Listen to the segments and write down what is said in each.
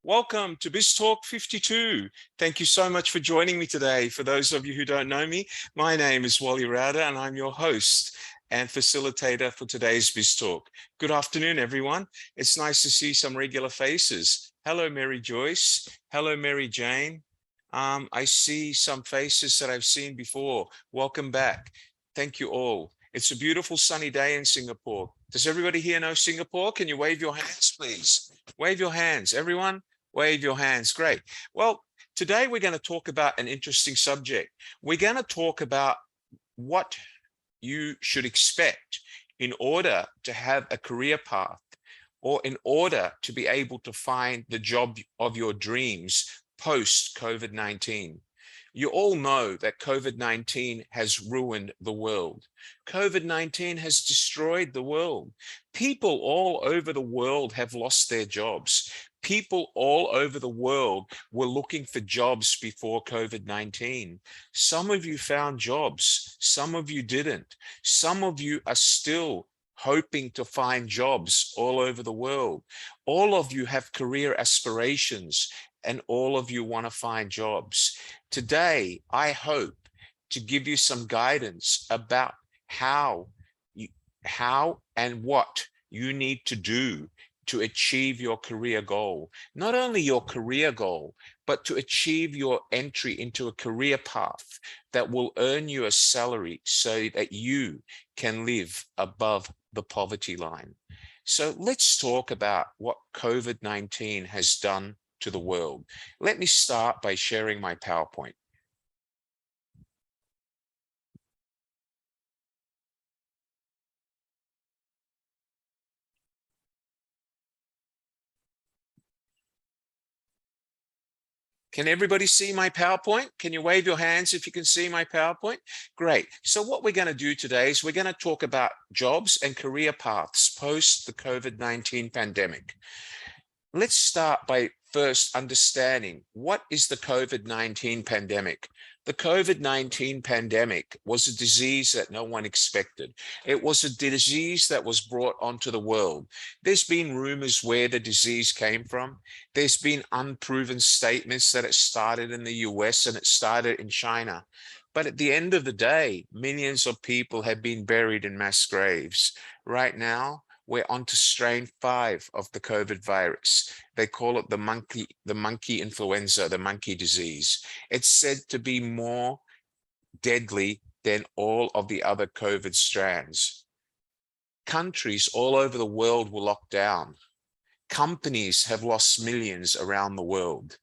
Welcome to BizTalk 52. Thank you so much for joining me today. For those of you who don't know me, my name is Wally Rauda and I'm your host and facilitator for today's BizTalk. Good afternoon, everyone. It's nice to see some regular faces. Hello, Mary Joyce. Hello, Mary Jane. I see some faces that I've seen before. Welcome back. Thank you all. It's a beautiful sunny day in Singapore. Does everybody here know Singapore? Can you wave your hands, please? Wave your hands, everyone. Wave your hands. Great. Well, today we're going to talk about an interesting subject. We're going to talk about what you should expect in order to have a career path or in order to be able to find the job of your dreams post COVID-19. You all know that COVID-19 has ruined the world. COVID-19 has destroyed the world. People all over the world have lost their jobs. People all over the world were looking for jobs before COVID-19. Some of you found jobs, some of you didn't. Some of you are still hoping to find jobs all over the world. All of you have career aspirations and all of you want to find jobs. Today, I hope to give you some guidance about how and what you need to do to achieve your career goal. Not only your career goal, but to achieve your entry into a career path that will earn you a salary so that you can live above the poverty line. So let's talk about what COVID-19 has done to the world. Let me start by sharing my PowerPoint. Can everybody see my PowerPoint? Can you wave your hands if you can see my PowerPoint? Great. So what we're going to do today is we're going to talk about jobs and career paths post the COVID-19 pandemic. Let's start by first understanding what is the COVID-19 pandemic. The COVID-19 pandemic was a disease that no one expected. It was a disease that was brought onto the world. There's been rumors where the disease came from. There's been unproven statements that it started in the US and it started in China. But at the end of the day, millions of people have been buried in mass graves. Right now, we're on to strain 5 of the COVID virus. They call it the monkey influenza, the monkey disease. It's said to be more deadly than all of the other COVID strands. Countries all over the world were locked down. Companies have lost millions around the world.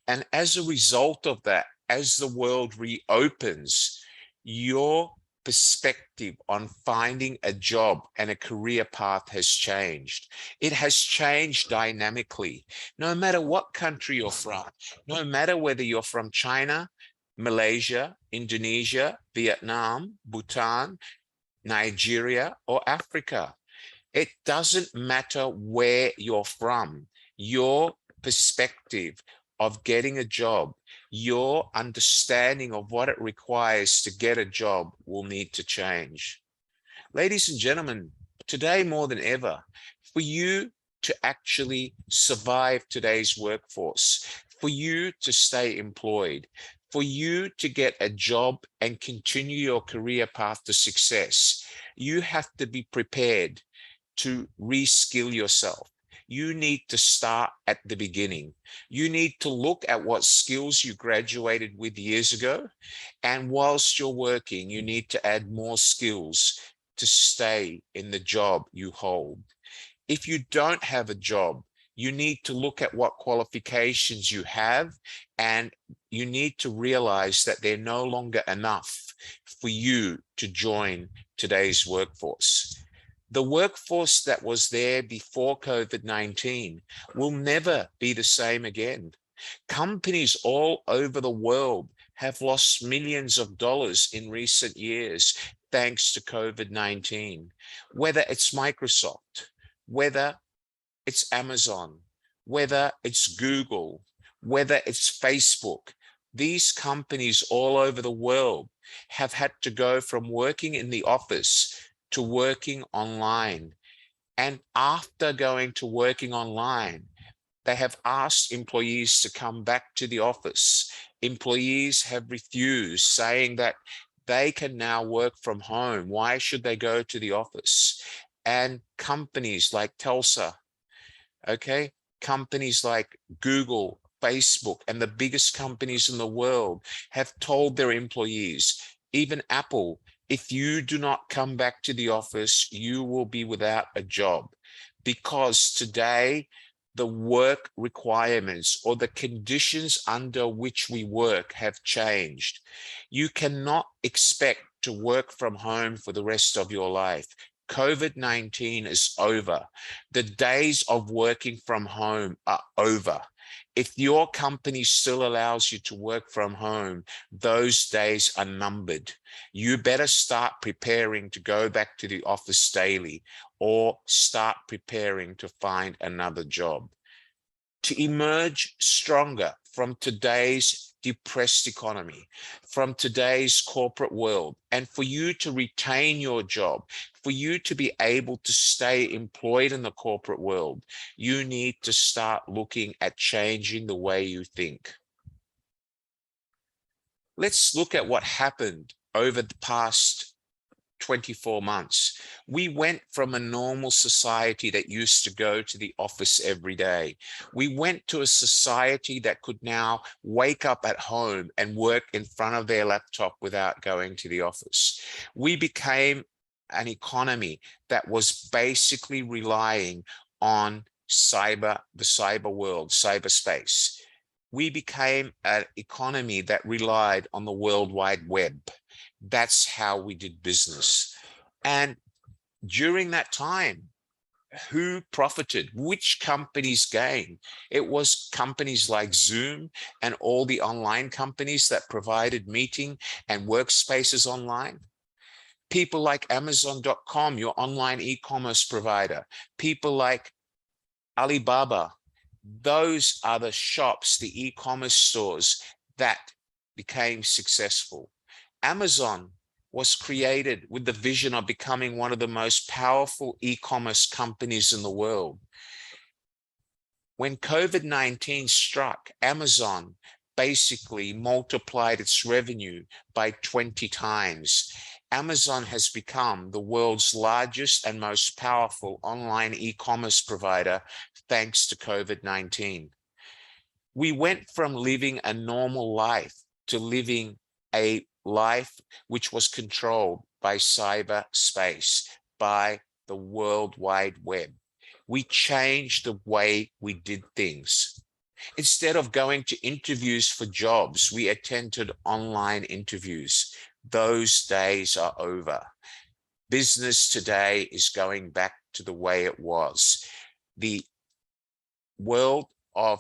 And as a result of that, as the world reopens, your perspective on finding a job and a career path has changed. It has changed dynamically. No matter what country you're from, no matter whether you're from China, Malaysia, Indonesia, Vietnam, Bhutan, Nigeria, or Africa, it doesn't matter where you're from. Your perspective of getting a job, your understanding of what it requires to get a job will need to change. Ladies and gentlemen, today more than ever, for you to actually survive today's workforce, for you to stay employed, for you to get a job and continue your career path to success, you have to be prepared to reskill yourself. You need to start at the beginning. You need to look at what skills you graduated with years ago. And whilst you're working, you need to add more skills to stay in the job you hold. If you don't have a job, you need to look at what qualifications you have, and you need to realize that they're no longer enough for you to join today's workforce. The workforce that was there before COVID-19 will never be the same again. Companies all over the world have lost millions of dollars in recent years thanks to COVID-19. Whether it's Microsoft, whether it's Amazon, whether it's Google, whether it's Facebook, these companies all over the world have had to go from working in the office to working online. And after going to working online, They have asked employees to come back to the office. Employees have refused, saying that they can now work from home. Why should they go to the office? And companies like Telsa, okay, companies like Google, Facebook, and the biggest companies in the world have told their employees, even Apple, if you do not come back to the office, you will be without a job. Because today, the work requirements or the conditions under which we work have changed. You cannot expect to work from home for the rest of your life. COVID-19 is over. The days of working from home are over. If your company still allows you to work from home, those days are numbered. You better start preparing to go back to the office daily, or start preparing to find another job. To emerge stronger from today's depressed economy, from today's corporate world, and for you to retain your job, for you to be able to stay employed in the corporate world, you need to start looking at changing the way you think. Let's look at what happened over the past 24 months. We went from a normal society that used to go to the office every day. We went to a society that could now wake up at home and work in front of their laptop without going to the office. We became an economy that was basically relying on the cyber world, cyberspace. We became an economy that relied on the World Wide Web. That's how we did business. And during that time, who profited? Which companies gained? It was companies like Zoom and all the online companies that provided meeting and workspaces online. People like Amazon.com, your online e-commerce provider. People like Alibaba. Those are the shops, the e-commerce stores that became successful. Amazon was created with the vision of becoming one of the most powerful e-commerce companies in the world. When COVID-19 struck, Amazon basically multiplied its revenue by 20 times. Amazon has become the world's largest and most powerful online e-commerce provider thanks to COVID-19. We went from living a normal life to living a life which was controlled by cyberspace, by the World Wide Web. We changed the way we did things. Instead of going to interviews for jobs, we attended online interviews. Those days are over. Business today is going back to the way it was. The world of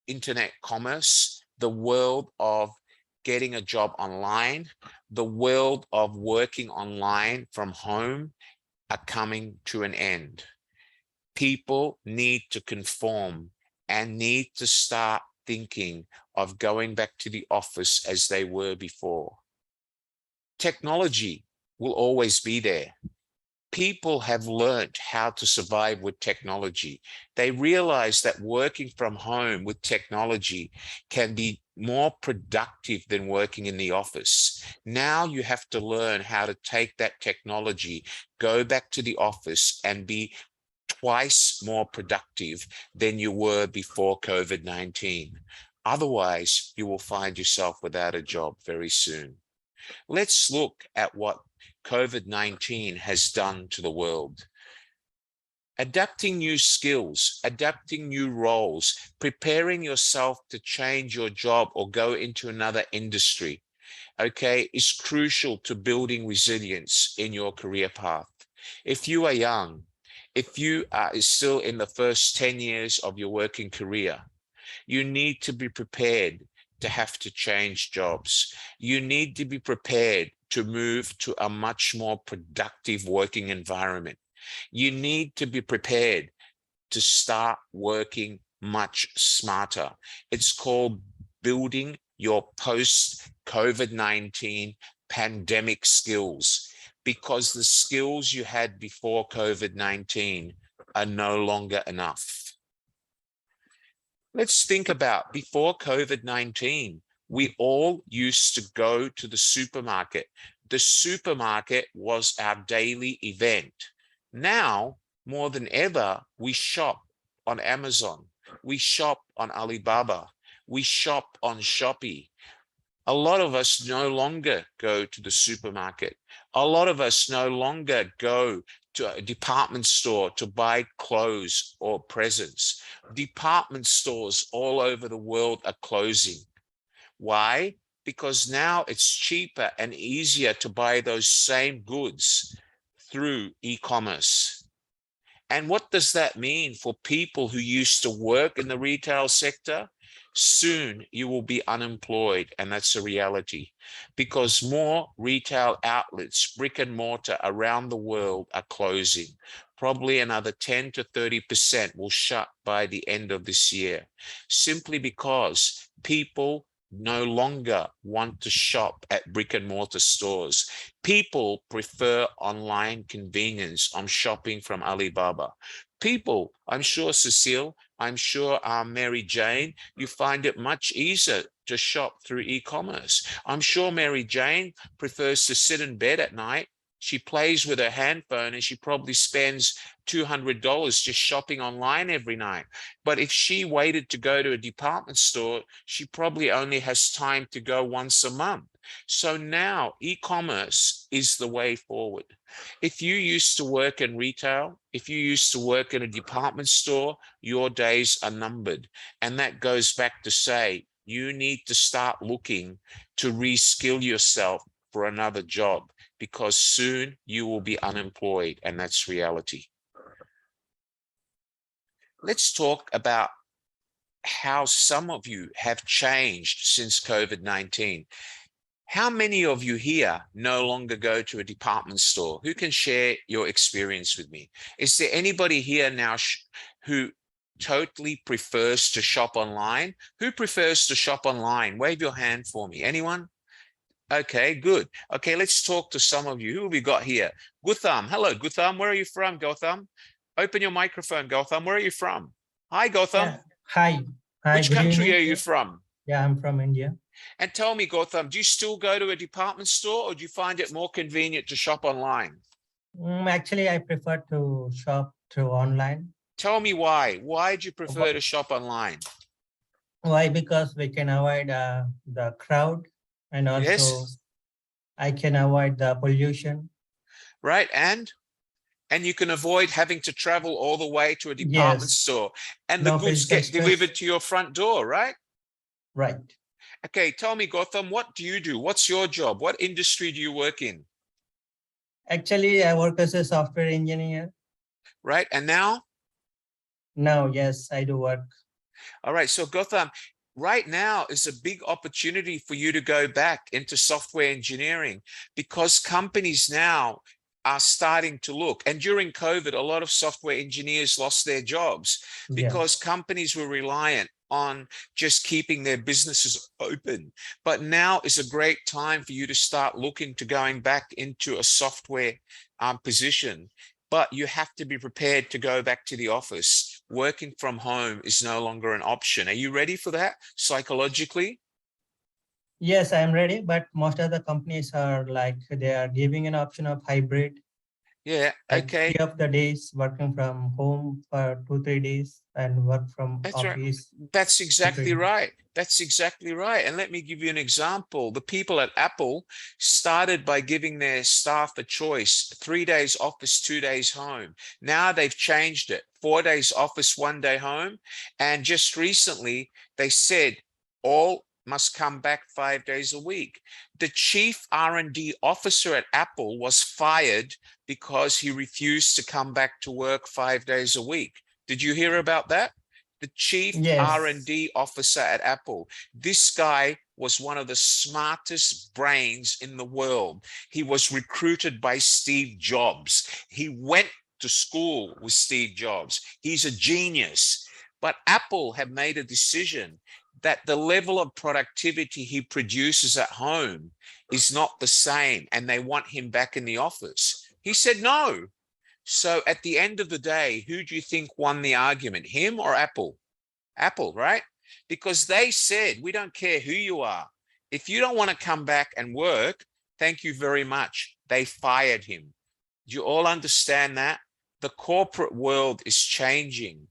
internet commerce, the world of getting a job online, the world of working online from home are coming to an end. People need to conform and need to start thinking of going back to the office as they were before. Technology will always be there. People have learned how to survive with technology. They realize that working from home with technology can be more productive than working in the office. Now you have to learn how to take that technology, go back to the office, and be twice more productive than you were before COVID-19. Otherwise, you will find yourself without a job very soon. Let's look at what COVID-19 has done to the world. Adapting new skills, adapting new roles, preparing yourself to change your job or go into another industry, okay, is crucial to building resilience in your career path. If you are young, if you are still in the first 10 years of your working career, you need to be prepared to have to change jobs. You need to be prepared to move to a much more productive working environment. You need to be prepared to start working much smarter. It's called building your post-COVID-19 pandemic skills, because the skills you had before COVID-19 are no longer enough. Let's think about before COVID-19, we all used to go to the supermarket. The supermarket was our daily event. Now, more than ever, we shop on Amazon. We shop on Alibaba. We shop on Shopee. A lot of us no longer go to the supermarket. A lot of us no longer go to a department store to buy clothes or presents. Department stores all over the world are closing. Why? Because now it's cheaper and easier to buy those same goods through e-commerce. And what does that mean for people who used to work in the retail sector? Soon you will be unemployed, and that's a reality because more retail outlets, brick and mortar around the world are closing. Probably another 10 to 30% will shut by the end of this year, simply because people no longer want to shop at brick and mortar stores. People prefer online convenience on shopping from Alibaba. People, I'm sure, Cecile, I'm sure Mary Jane, you find it much easier to shop through e-commerce. I'm sure Mary Jane prefers to sit in bed at night. She plays with her handphone and she probably spends $200 just shopping online every night. But if she waited to go to a department store, she probably only has time to go once a month. So now e-commerce is the way forward. If you used to work in retail, if you used to work in a department store, your days are numbered. And that goes back to say, you need to start looking to reskill yourself for another job because soon you will be unemployed, and that's reality. Let's talk about how some of you have changed since COVID-19. How many of you here no longer go to a department store? Who can share your experience with me? Is there anybody here now who totally prefers to shop online? Who prefers to shop online? Wave your hand for me. Anyone? Okay, good. Okay, let's talk to some of you. Who have we got here? Gutham. Hello, Gutham. Where are you from, Gautam? Open your microphone, Gautam. Where are you from? Hi, Gautam. Yeah. Hi. Hi. Which Good country evening. are you from? Yeah, I'm from India. And tell me, Gautam, do you still go to a department store or do you find it more convenient to shop online? Actually, I prefer to shop through online. Tell me why. Why do you prefer to shop online? Why? Because we can avoid the crowd, and also Yes. I can avoid the pollution. Right. And you can avoid having to travel all the way to a department store, and the No goods physical get stress. delivered to your front door, right? Right. Okay, tell me, Gautam, what do you do? What's your job? What industry do you work in? Actually, I work as a software engineer. Right. And now? Now, yes, I do work. All right. So Gautam, right now is a big opportunity for you to go back into software engineering because companies now are starting to look. And during COVID, a lot of software engineers lost their jobs because companies were reliant on just keeping their businesses open. But now is a great time for you to start looking to going back into a software position. But you have to be prepared to go back to the office. Working from home is no longer an option. Are you ready for that psychologically? Yes, I'm ready, but most of the companies are like, they are giving an option of hybrid. Yeah, okay. 3 of the days working from home for 2-3 days and work from That's right. office. That's exactly right. That's exactly right. And let me give you an example. The people at Apple started by giving their staff a choice, 3 days office, 2 days home. Now they've changed it, 4 days office, 1 day home. And just recently they said all must come back 5 days a week. The chief R&D officer at Apple was fired because he refused to come back to work 5 days a week. Did you hear about that? The chief R&D officer at Apple. This guy was one of the smartest brains in the world. He was recruited by Steve Jobs. He went to school with Steve Jobs. He's a genius. But Apple have made a decision that the level of productivity he produces at home is not the same, and they want him back in the office. He said no. So at the end of the day, who do you think won the argument, him or Apple? Apple, right? Because they said, we don't care who you are. If you don't want to come back and work, thank you very much. They fired him. Do you all understand that? The corporate world is changing.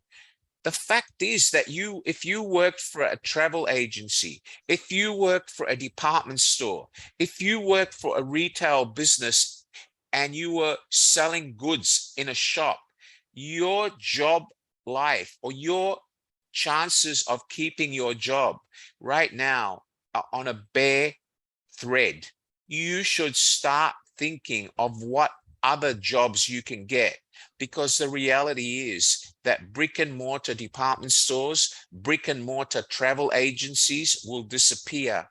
The fact is that if you worked for a travel agency, if you worked for a department store, if you worked for a retail business and you were selling goods in a shop, your job life or your chances of keeping your job right now are on a bare thread. You should start thinking of what other jobs you can get, because the reality is that brick and mortar department stores, brick and mortar travel agencies will disappear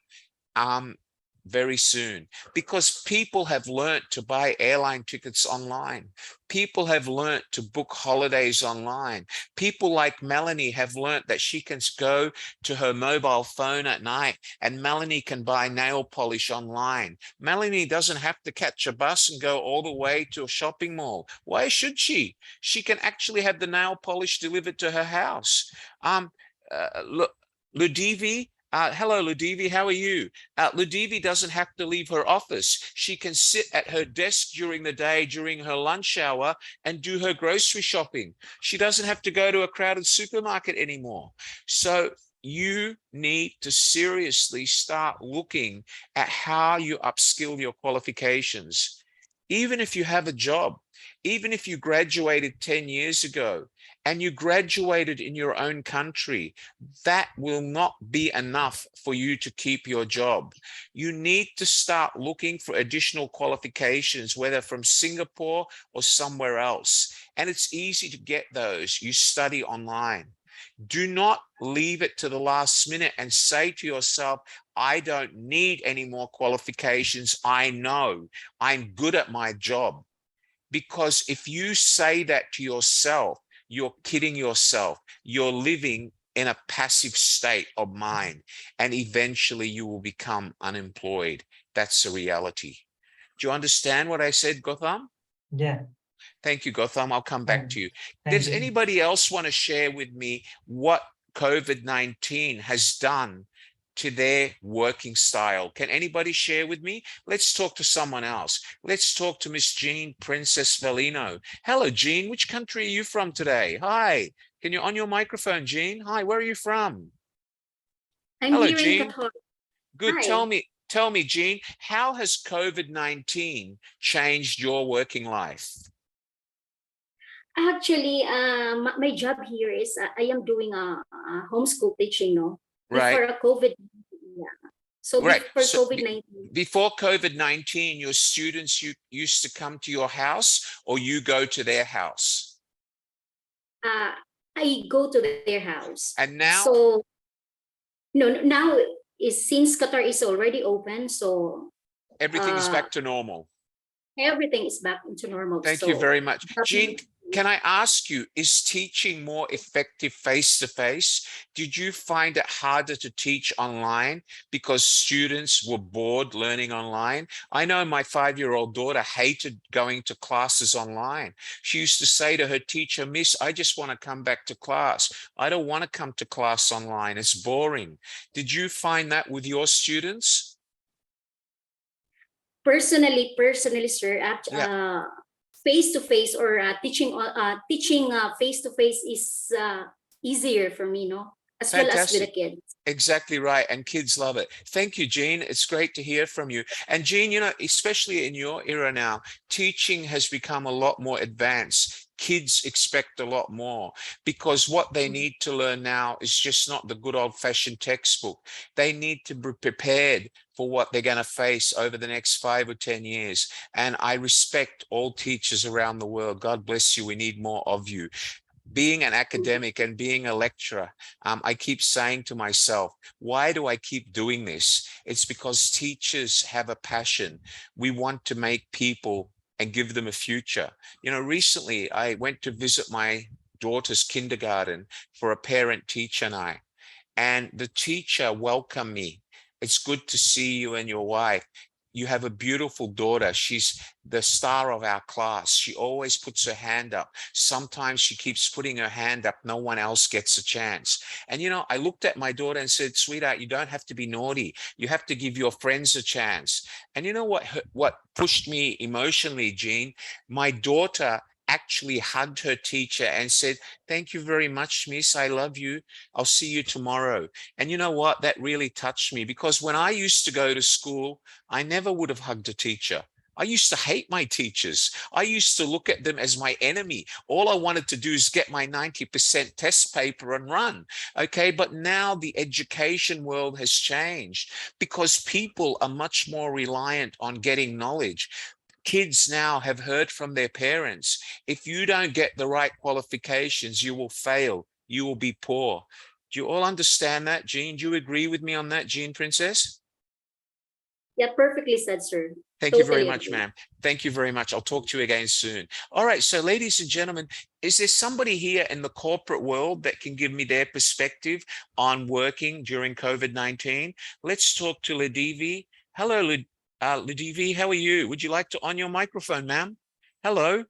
very soon, because people have learnt to buy airline tickets online. People have learnt to book holidays online. People like Melanie have learnt that she can go to her mobile phone at night and Melanie can buy nail polish online. Melanie doesn't have to catch a bus and go all the way to a shopping mall. Why should she? She can actually have the nail polish delivered to her house. Look, Ludivi, hello, Ludivi, how are you? Ludivi doesn't have to leave her office. She can sit at her desk during the day, during her lunch hour, and do her grocery shopping. She doesn't have to go to a crowded supermarket anymore. So you need to seriously start looking at how you upskill your qualifications. Even if you have a job, even if you graduated 10 years ago and you graduated in your own country, that will not be enough for you to keep your job. You need to start looking for additional qualifications, whether from Singapore or somewhere else. And it's easy to get those. You study online. Do not leave it to the last minute and say to yourself, I don't need any more qualifications. I know I'm good at my job. Because if you say that to yourself, you're kidding yourself. You're living in a passive state of mind, and eventually you will become unemployed. That's the reality. Do you understand what I said, Gotham? Yeah. Thank you, Gotham. I'll come back to you. Thank Does you. anybody else want to share with me what COVID-19 has done to their working style? Can anybody share with me? Let's talk to someone else. Let's talk to Miss Jean Princess Valino. Hello, Jean. Which country are you from today? Hi. Can you on your microphone, Jean? Hi, where are you from? I'm Hello, here in Jean. Qatar. Good. Hi. Tell me, Jean, how has COVID-19 changed your working life? Actually, my job here is I am doing a homeschool teaching, no? Right. Before a COVID, yeah. So Right. before COVID-19, Before COVID-19, your students used to come to your house or you go to their house? I go to their house. And now? So no, now is since Qatar is already open, so Everything is back to normal. everything is back into normal. Thank you very much. Jean, Jean, can I ask you, is teaching more effective face-to-face? Did you find it harder to teach online because students were bored learning online? I know my 5-year-old daughter hated going to classes online. She used to say to her teacher, Miss, I just want to come back to class. I don't want to come to class online. It's boring. Did you find that with your students? personally, sir, Yeah, face to face or teaching face to face is easier for me, no, as well as with the fantastic. kids. Exactly right. And kids love it. Thank you, Jean. It's great to hear from you. And Jean, you know, especially in your era now, teaching has become a lot more advanced. Kids expect a lot more because what they need to learn now is just not the good old fashioned textbook. They need to be prepared for what they're going to face over the next 5 or 10 years. And I respect all teachers around the world. God bless you. We need more of you. Being an academic and being a lecturer, I keep saying to myself, why do I keep doing this? It's because teachers have a passion. We want to make people and give them a future. You know, recently I went to visit my daughter's kindergarten for a parent teacher night, and the teacher welcomed me. It's good to see you and your wife. you have a beautiful daughter. She's the star of our class. She always puts her hand up. Sometimes she keeps putting her hand up. No one else gets a chance. And, you know, I looked at my daughter and said, sweetheart, you don't have to be naughty. You have to give your friends a chance. And you know what pushed me emotionally, Jean? My daughter actually hugged her teacher and said, thank you very much, miss. I love you. I'll see you tomorrow. And you know what? That really touched me, because when I used to go to school, I never would have hugged a teacher. I used to hate my teachers. I used to look at them as my enemy. All I wanted to do is get my 90% test paper and run. Okay. But now the education world has changed because people are much more reliant on getting knowledge. Kids now have heard from their parents, if you don't get the right qualifications, you will fail. You will be poor. Do you all understand that, Jean? Do you agree with me on that, Jean Princess? Yeah, perfectly said, sir. Thank you very Totally much, agree. ma'am. Thank you very much. I'll talk to you again soon. All right. So ladies and gentlemen, is there somebody here in the corporate world that can give me their perspective on working during COVID-19? Let's talk to Ladivi. Hello, Ladivi, how are you? Would you like to on your microphone, ma'am? Hello.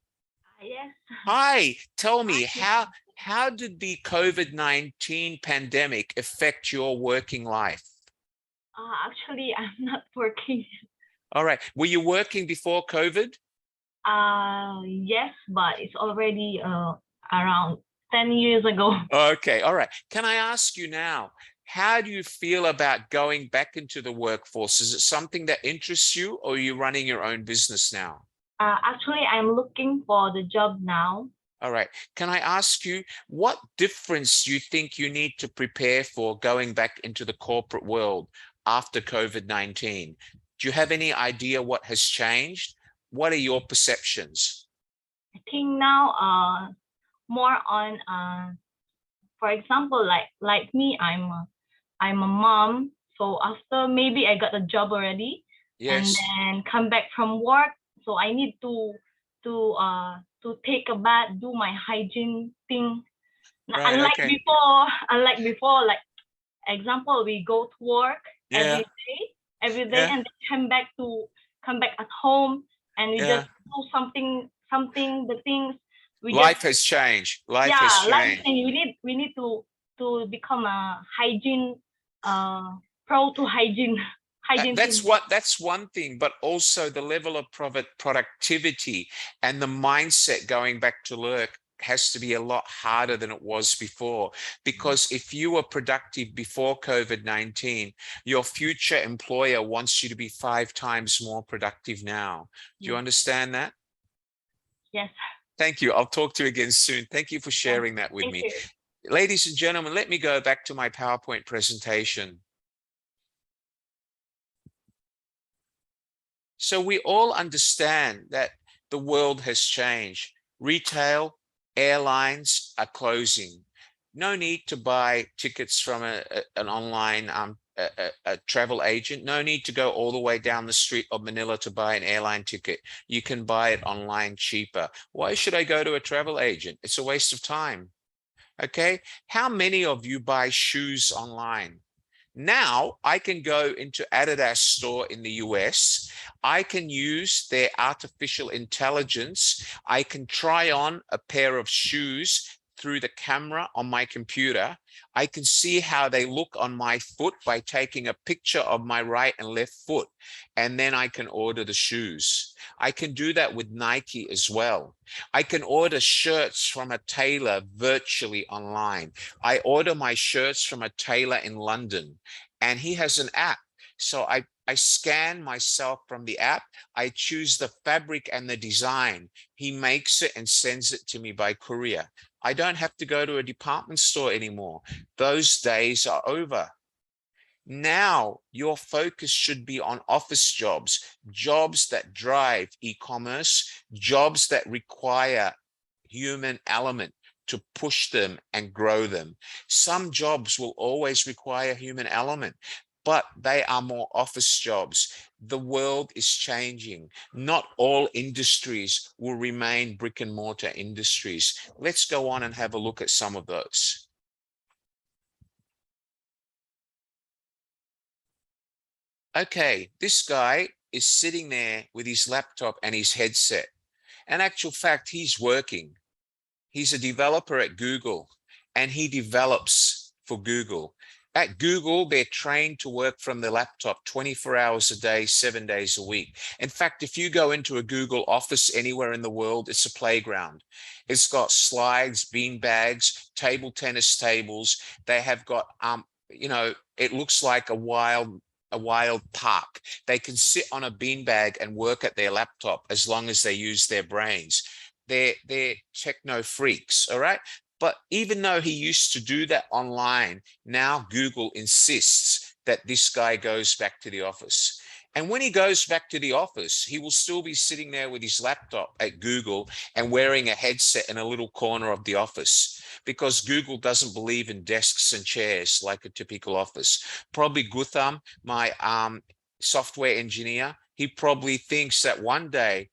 Yes. Hi. Tell me, Hi. how did the COVID-19 pandemic affect your working life? Actually, I'm not working. All right. Were you working before COVID? Yes, but it's already around 10 years ago. Okay. All right. Can I ask you now, how do you feel about going back into the workforce? Is it something that interests you, or are you running your own business now? Actually, I'm looking for the job now. All right. Can I ask you, what difference do you think you need to prepare for going back into the corporate world after COVID-19? Do you have any idea what has changed? What are your perceptions? I think now more on for example, like me, I'm a mom. So after maybe I got a job already, and Yes. then come back from work, so I need to take a bath, do my hygiene thing. Right. Okay. Unlike before, like example, we go to work Yeah. every day, Yeah. and then come back at home, and we Yeah. just do something the things we Life just has changed. Life has yeah, like changed. we need to become a hygiene pro to hygiene That's thing. that's one thing, but also the level of productivity and the mindset going back to work has to be a lot harder than it was before. Because if you were productive before COVID-19, your future employer wants you to be 5 times more productive now. Do you Yes. understand that? Yes. Thank you. I'll talk to you again soon. Thank you for Yes. sharing that with Thank me. you. Ladies and gentlemen, let me go back to my PowerPoint presentation. So we all understand that the world has changed. Retail, airlines are closing. No need to buy tickets from an online a travel agent. No need to go all the way down the street of Manila to buy an airline ticket. You can buy it online cheaper. Why should I go to a travel agent? It's a waste of time. Okay. How many of you buy shoes online? Now I can go into Adidas store in the US. I can use their artificial intelligence. I can try on a pair of shoes through the camera on my computer. I can see how they look on my foot by taking a picture of my right and left foot, and then I can order the shoes. I can do that with Nike as well. I can order shirts from a tailor virtually online. I order my shirts from a tailor in London, and he has an app. So I scan myself from the app. I choose the fabric and the design. He makes it and sends it to me by courier. I don't have to go to a department store anymore. Those days are over. Now your focus should be on office jobs, jobs that drive e-commerce, jobs that require human element to push them and grow them. Some jobs will always require human element, but they are more office jobs. The world is changing. Not all industries will remain brick and mortar industries. Let's go on and have a look at some of those. Okay, this guy is sitting there with his laptop and his headset. In actual fact, he's working. He's a developer at Google, and he develops for Google. At Google, they're trained to work from the laptop 24 hours a day, 7 days a week. In fact, if you go into a Google office anywhere in the world, it's a playground. It's got slides, bean bags, table tennis tables. They have got, it looks like a wild park. They can sit on a beanbag and work at their laptop as long as they use their brains. They're techno freaks, all right? But even though he used to do that online, now Google insists that this guy goes back to the office. And when he goes back to the office, he will still be sitting there with his laptop at Google and wearing a headset in a little corner of the office, because Google doesn't believe in desks and chairs like a typical office. Probably Gutham, my software engineer, he probably thinks that one day,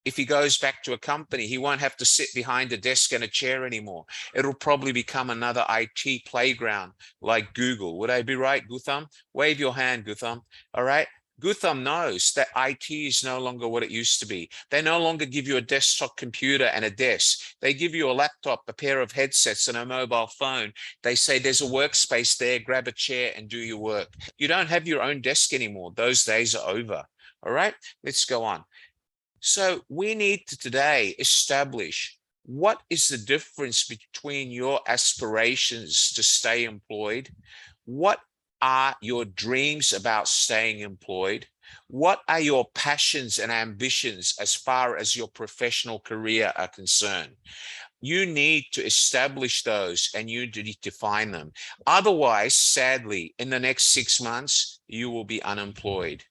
if he goes back to a company, he won't have to sit behind a desk and a chair anymore. It'll probably become another IT playground like Google. Would I be right, Gutham? Wave your hand, Gutham. All right. Gutham knows that IT is no longer what it used to be. They no longer give you a desktop computer and a desk. They give you a laptop, a pair of headsets, and a mobile phone. They say there's a workspace there, grab a chair and do your work. You don't have your own desk anymore. Those days are over. All right, let's go on. So we need to today establish what is the difference between your aspirations to stay employed. What are your dreams about staying employed? What are your passions and ambitions as far as your professional career are concerned? You need to establish those and you need to define them. Otherwise, sadly, in the next 6 months, you will be unemployed.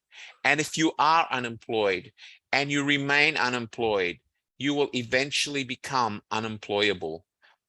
And if you are unemployed and you remain unemployed, you will eventually become unemployable.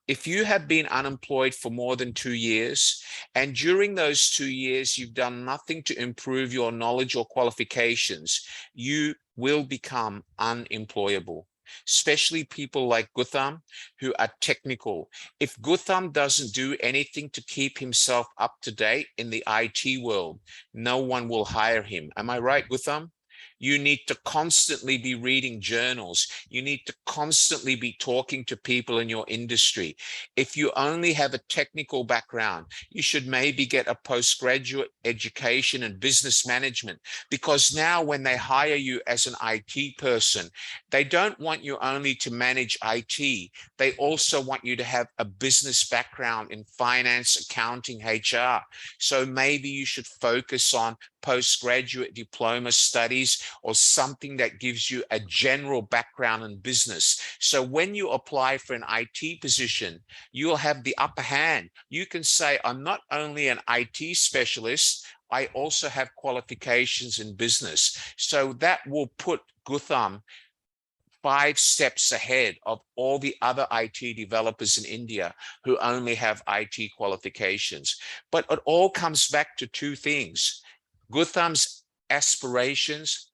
If you have been unemployed for more than 2 years, and during those 2 years, you've done nothing to improve your knowledge or qualifications, you will become unemployable. Especially people like Gutham who are technical. If Gutham doesn't do anything to keep himself up to date in the IT world, no one will hire him. Am I right, Gutham? You need to constantly be reading journals. You need to constantly be talking to people in your industry. If you only have a technical background, you should maybe get a postgraduate education in business management, because now when they hire you as an IT person, they don't want you only to manage IT. They also want you to have a business background in finance, accounting, HR. So maybe you should focus on postgraduate diploma studies or something that gives you a general background in business. So when you apply for an IT position, you'll have the upper hand. You can say, I'm not only an IT specialist, I also have qualifications in business. So that will put Gutham 5 steps ahead of all the other IT developers in India who only have IT qualifications. But it all comes back to 2 things: Gutham's aspirations,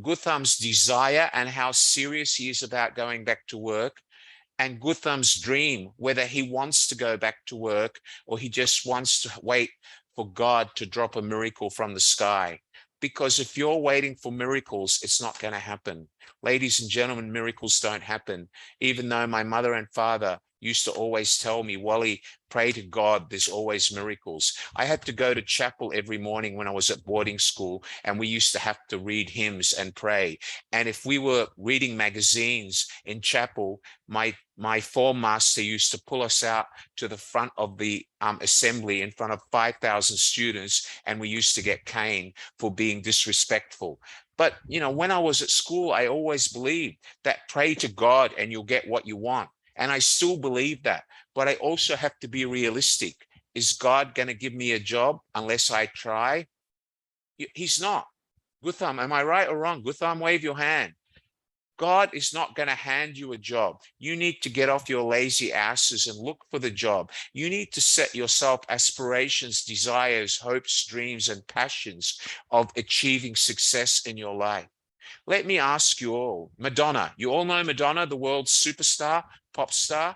Gutham's desire and how serious he is about going back to work, and Gutham's dream, whether he wants to go back to work or he just wants to wait for God to drop a miracle from the sky. Because if you're waiting for miracles, it's not going to happen. Ladies and gentlemen, miracles don't happen. Even though my mother and father used to always tell me, Wally, pray to God, there's always miracles. I had to go to chapel every morning when I was at boarding school, and we used to have to read hymns and pray. And if we were reading magazines in chapel, my form master used to pull us out to the front of the assembly in front of 5,000 students, and we used to get caned for being disrespectful. But, when I was at school, I always believed that pray to God and you'll get what you want. And I still believe that, but I also have to be realistic. Is God going to give me a job unless I try? He's not. Gutham, am I right or wrong? Gutham, wave your hand. God is not going to hand you a job. You need to get off your lazy asses and look for the job. You need to set yourself aspirations, desires, hopes, dreams, and passions of achieving success in your life. Let me ask you all, Madonna, you all know Madonna, the world's superstar, pop star.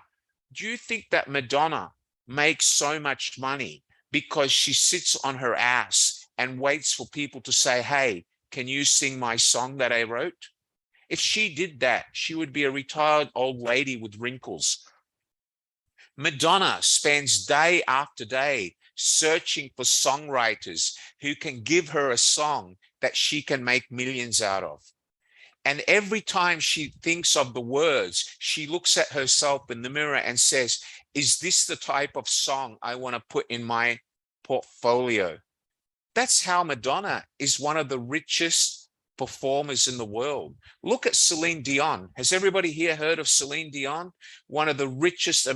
Do you think that Madonna makes so much money because she sits on her ass and waits for people to say, hey, can you sing my song that I wrote? If she did that, she would be a retired old lady with wrinkles. Madonna spends day after day searching for songwriters who can give her a song that she can make millions out of. And every time she thinks of the words, she looks at herself in the mirror and says, is this the type of song I want to put in my portfolio? That's how Madonna is one of the richest performers in the world. Look at Celine Dion. Has everybody here heard of Celine Dion? One of the richest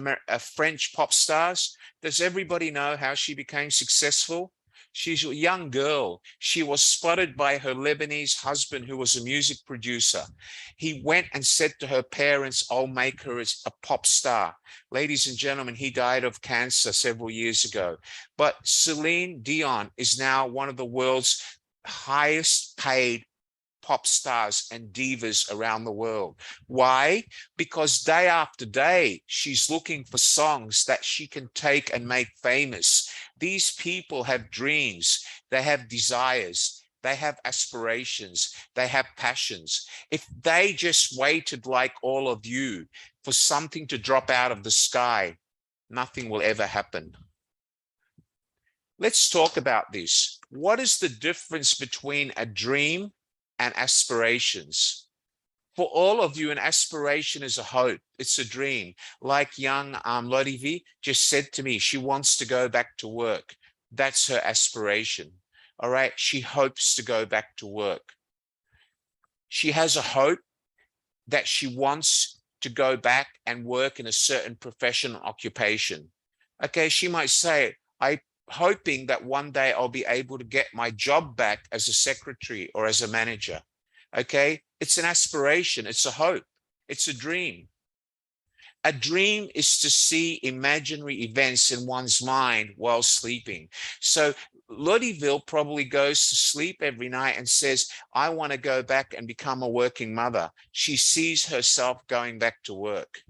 French pop stars. Does everybody know how she became successful? She's a young girl. She was spotted by her Lebanese husband, who was a music producer. He went and said to her parents, I'll make her a pop star. Ladies and gentlemen, he died of cancer several years ago. But Celine Dion is now one of the world's highest paid pop stars and divas around the world. Why? Because day after day, she's looking for songs that she can take and make famous. These people have dreams, they have desires, they have aspirations, they have passions. If they just waited like all of you for something to drop out of the sky, nothing will ever happen. Let's talk about this. What is the difference between a dream and aspirations? For all of you, an aspiration is a hope. It's a dream. Like young Lodivi just said to me, she wants to go back to work. That's her aspiration. All right. She hopes to go back to work. She has a hope that she wants to go back and work in a certain professional occupation. Okay. She might say, I'm hoping that one day I'll be able to get my job back as a secretary or as a manager. Okay. It's an aspiration. It's a hope. It's a dream. A dream is to see imaginary events in one's mind while sleeping. So Lodiville probably goes to sleep every night and says, I want to go back and become a working mother. She sees herself going back to work.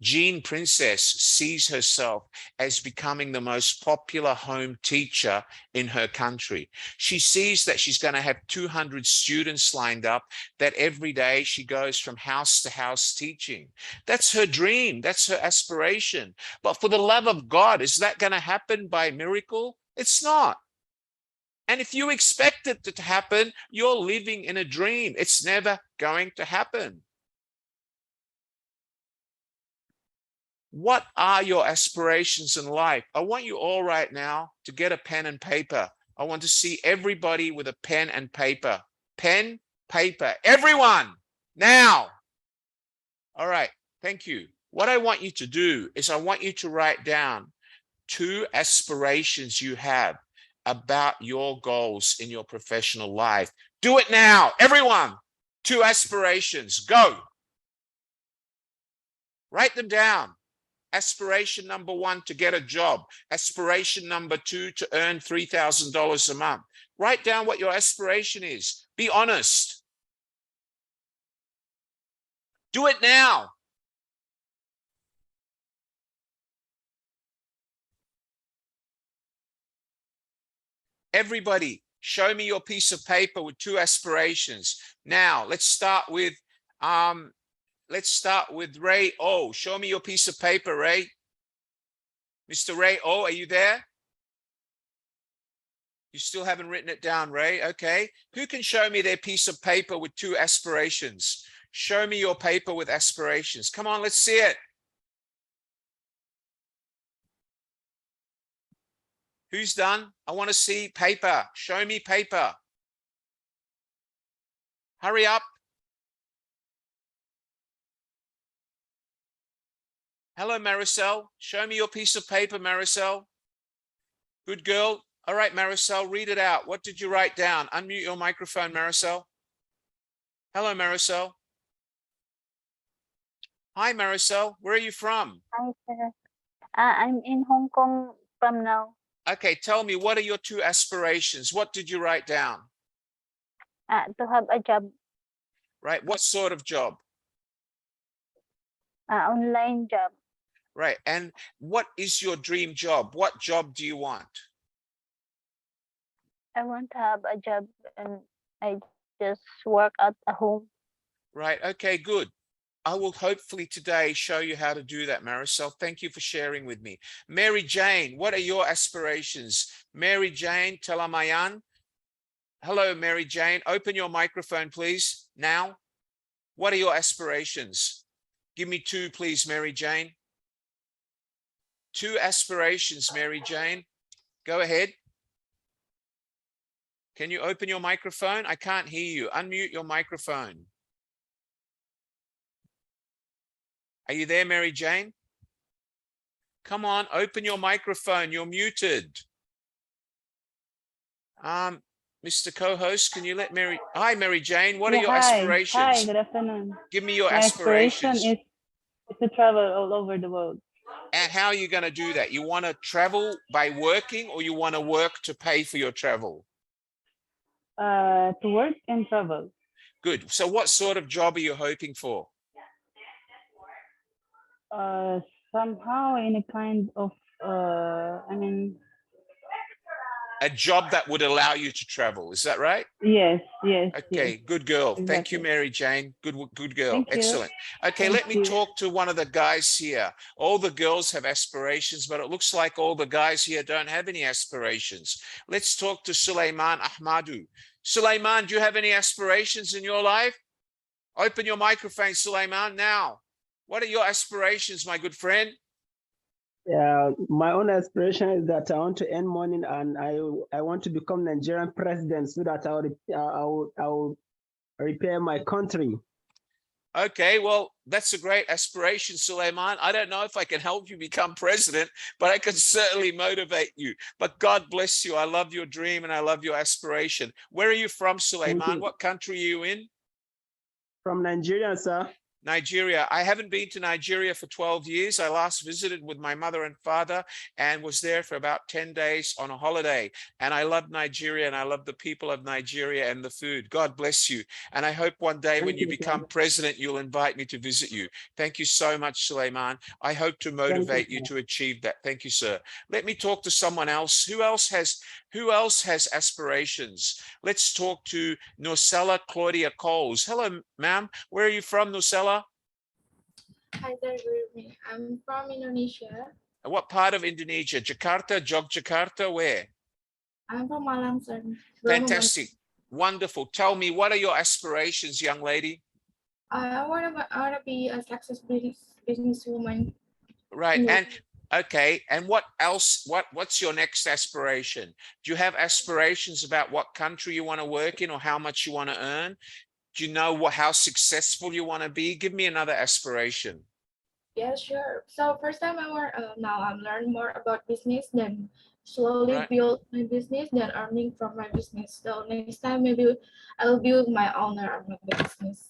Jean Princess sees herself as becoming the most popular home teacher in her country. She sees that she's going to have 200 students lined up, that every day she goes from house to house teaching. That's her dream. That's her aspiration. But for the love of God, is that going to happen by miracle? It's not. And if you expect it to happen, you're living in a dream. It's never going to happen. What are your aspirations in life? I want you all right now to get a pen and paper. I want to see everybody with a pen and paper. Pen, paper, everyone, now. All right, thank you. What I want you to do is I want you to write down 2 aspirations you have about your goals in your professional life. Do it now, everyone. 2 aspirations, go. Write them down. Aspiration number 1, to get a job. Aspiration number 2, to earn $3,000 a month. Write down what your aspiration is. Be honest. Do it now. Everybody, show me your piece of paper with 2 aspirations. Now, let's start with Ray O. Show me your piece of paper, Ray. Mr. Ray O, are you there? You still haven't written it down, Ray. Okay. Who can show me their piece of paper with 2 aspirations? Show me your paper with aspirations. Come on, let's see it. Who's done? I want to see paper. Show me paper. Hurry up. Hello, Maricel. Show me your piece of paper, Maricel. Good girl. All right, Maricel, read it out. What did you write down? Unmute your microphone, Maricel. Hello, Maricel. Hi, Maricel. Where are you from? Hi, sir. I'm in Hong Kong from now. Okay, tell me, what are your 2 aspirations? What did you write down? To have a job, Right. What sort of job? online job. Right. And what is your dream job? What job do you want? I want to have a job and I just work at home. Right. Okay, good. I will hopefully today show you how to do that, Marisol. Thank you for sharing with me. Mary Jane, what are your aspirations? Mary Jane Telamayan. Hello, Mary Jane. Open your microphone, please, now. What are your aspirations? Give me two, please, Mary Jane. Two aspirations, Mary Jane. Go ahead. Can you open your microphone? I can't hear you. Unmute your microphone. Are you there, Mary Jane? Come on, open your microphone. You're muted. Mr. Co-host, can you let Mary... Hi, Mary Jane. What are your aspirations? Hi, good afternoon. Give me your My aspiration aspirations. is to travel all over the world. And how are you going to do that? You want to travel by working, or you want to work to pay for your travel? To work and travel. Good. So what sort of job are you hoping for? Somehow in a kind of, A job that would allow you to travel. Is that right? yes. Okay, Yes, good girl. Thank you, exactly. Mary Jane. Good girl. Thank you. Excellent. Okay, Thank let me you. talk to one of the guys here. All the girls have aspirations, but it looks like all the guys here don't have any aspirations. Let's talk to Sulaiman Ahmadu. Sulaiman, do you have any aspirations in your life? Open your microphone, Sulaiman, now. What are your aspirations, my good friend? Yeah, my own aspiration is that I want to earn money, and I want to become Nigerian president so that I will repair my country. Okay, well, that's a great aspiration, Sulaiman. I don't know if I can help you become president, but I can certainly motivate you. But God bless you. I love your dream and I love your aspiration. Where are you from, Sulaiman? What country are you in? From Nigeria, sir. Nigeria. I haven't been to Nigeria for 12 years. I last visited with my mother and father and was there for about 10 days on a holiday. And I love Nigeria and I love the people of Nigeria and the food. God bless you. And I hope one day when you become president, you'll invite me to visit you. Thank you so much, Sulaiman. I hope to motivate you to achieve that. Thank you, sir. Let me talk to someone else. Who else has aspirations? Let's talk to Nosella Claudia Coles. Hello, ma'am. Where are you from, Nosella? Hi there, good evening. I'm from Indonesia. What part of Indonesia? Jakarta, Yogyakarta, where? I'm from Malang, sir. Fantastic. Wonderful. Tell me, what are your aspirations, young lady? I want to be a successful businesswoman. Right. And okay. And what else? What's your next aspiration? Do you have aspirations about what country you want to work in or how much you want to earn? Do you know how successful you want to be? Give me another aspiration. Yeah, sure. So first time now I'm learning more about business, then slowly build my business, then earning from my business. So next time maybe I'll build my owner of my business.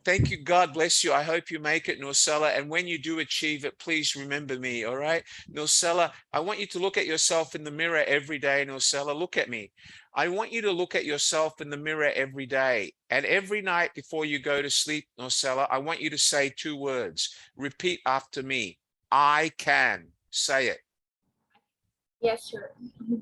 Thank you. God bless you. I hope you make it, Nosella. And when you do achieve it, please remember me. All right, Nosella, I want you to look at yourself in the mirror every day. Nosella, look at me. I want you to look at yourself in the mirror every day. And every night before you go to sleep, Nosella, I want you to say two words. Repeat after me. I can. Say it. Yes, sure.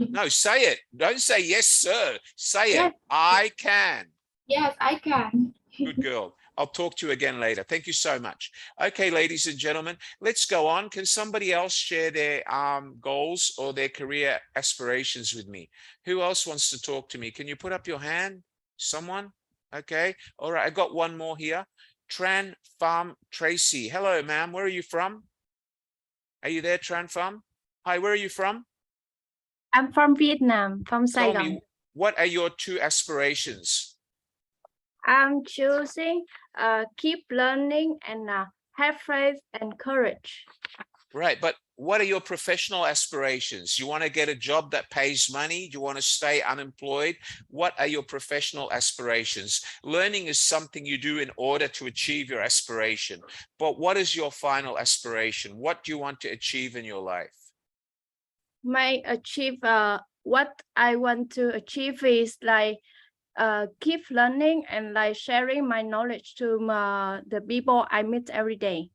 No, say it. Don't say yes, sir. Say Yes. it. I can. Yes, I can. Good girl. I'll talk to you again later. Thank you so much. Okay, ladies and gentlemen, let's go on. Can somebody else share their goals or their career aspirations with me? Who else wants to talk to me? Can you put up your hand? Someone? Okay. All right. I got one more here. Tran Farm Tracy. Hello, ma'am. Where are you from? Are you there, Tran Farm? Hi, where are you from? I'm from Vietnam, from Tell Saigon. me, what are your two aspirations? I'm choosing keep learning and have faith and courage. Right, but what are your professional aspirations? You want to get a job that pays money? Do you want to stay unemployed? What are your professional aspirations? Learning is something you do in order to achieve your aspiration. But what is your final aspiration? What do you want to achieve in your life? What I want to achieve is like keep learning and like sharing my knowledge to the people I meet every day.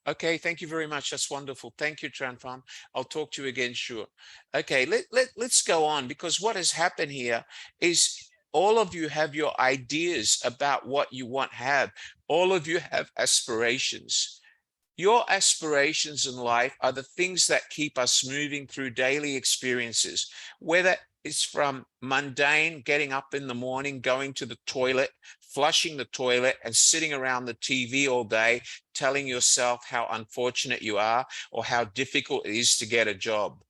Okay, thank you very much. That's wonderful. Thank you, Tranfarm. I'll talk to you again, sure. Okay, let's go on, because what has happened here is all of you have your ideas about what you want to have. All of you have aspirations. Your aspirations in life are the things that keep us moving through daily experiences, whether it's from mundane, getting up in the morning, going to the toilet, flushing the toilet, and sitting around the TV all day, telling yourself how unfortunate you are or how difficult it is to get a job.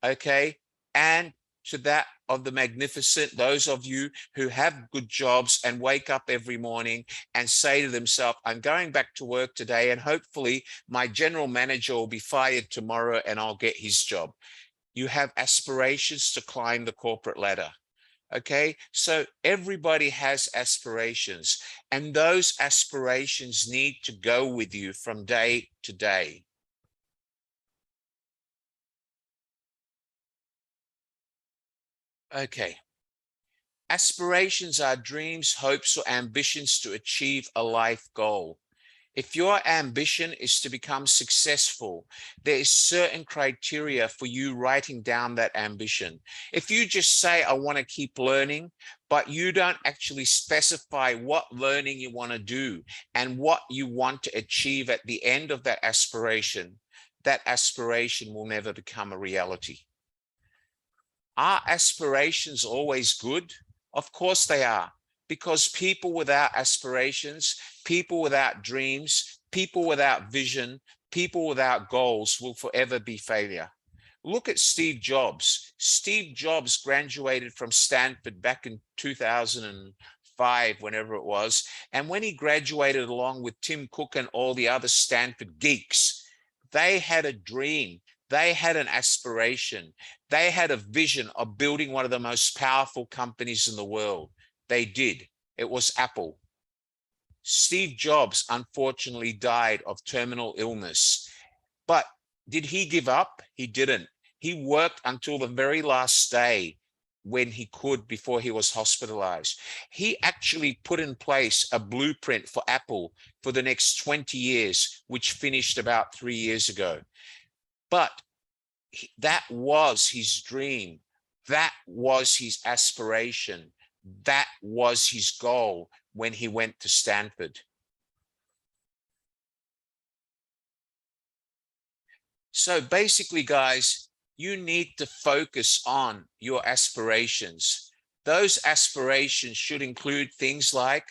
Okay. And to that of the magnificent, those of you who have good jobs and wake up every morning and say to themselves, I'm going back to work today and hopefully my general manager will be fired tomorrow and I'll get his job. You have aspirations to climb the corporate ladder. Okay, so everybody has aspirations, and those aspirations need to go with you from day to day. Okay. Aspirations are dreams, hopes, or ambitions to achieve a life goal. If your ambition is to become successful, there is certain criteria for you writing down that ambition. If you just say, I want to keep learning, but you don't actually specify what learning you want to do and what you want to achieve at the end of that aspiration will never become a reality. Are aspirations always good? Of course they are, because people without aspirations, people without dreams, people without vision, people without goals will forever be failure. Look at Steve Jobs. Steve Jobs graduated from Stanford back in 2005, whenever it was. And when he graduated along with Tim Cook and all the other Stanford geeks, they had a dream. They had an aspiration. They had a vision of building one of the most powerful companies in the world. They did. It was Apple. Steve Jobs unfortunately died of terminal illness. But did he give up? He didn't. He worked until the very last day when he could before he was hospitalized. He actually put in place a blueprint for Apple for the next 20 years, which finished about 3 years ago. But that was his dream. That was his aspiration. That was his goal when he went to Stanford. So basically, guys, you need to focus on your aspirations. Those aspirations should include things like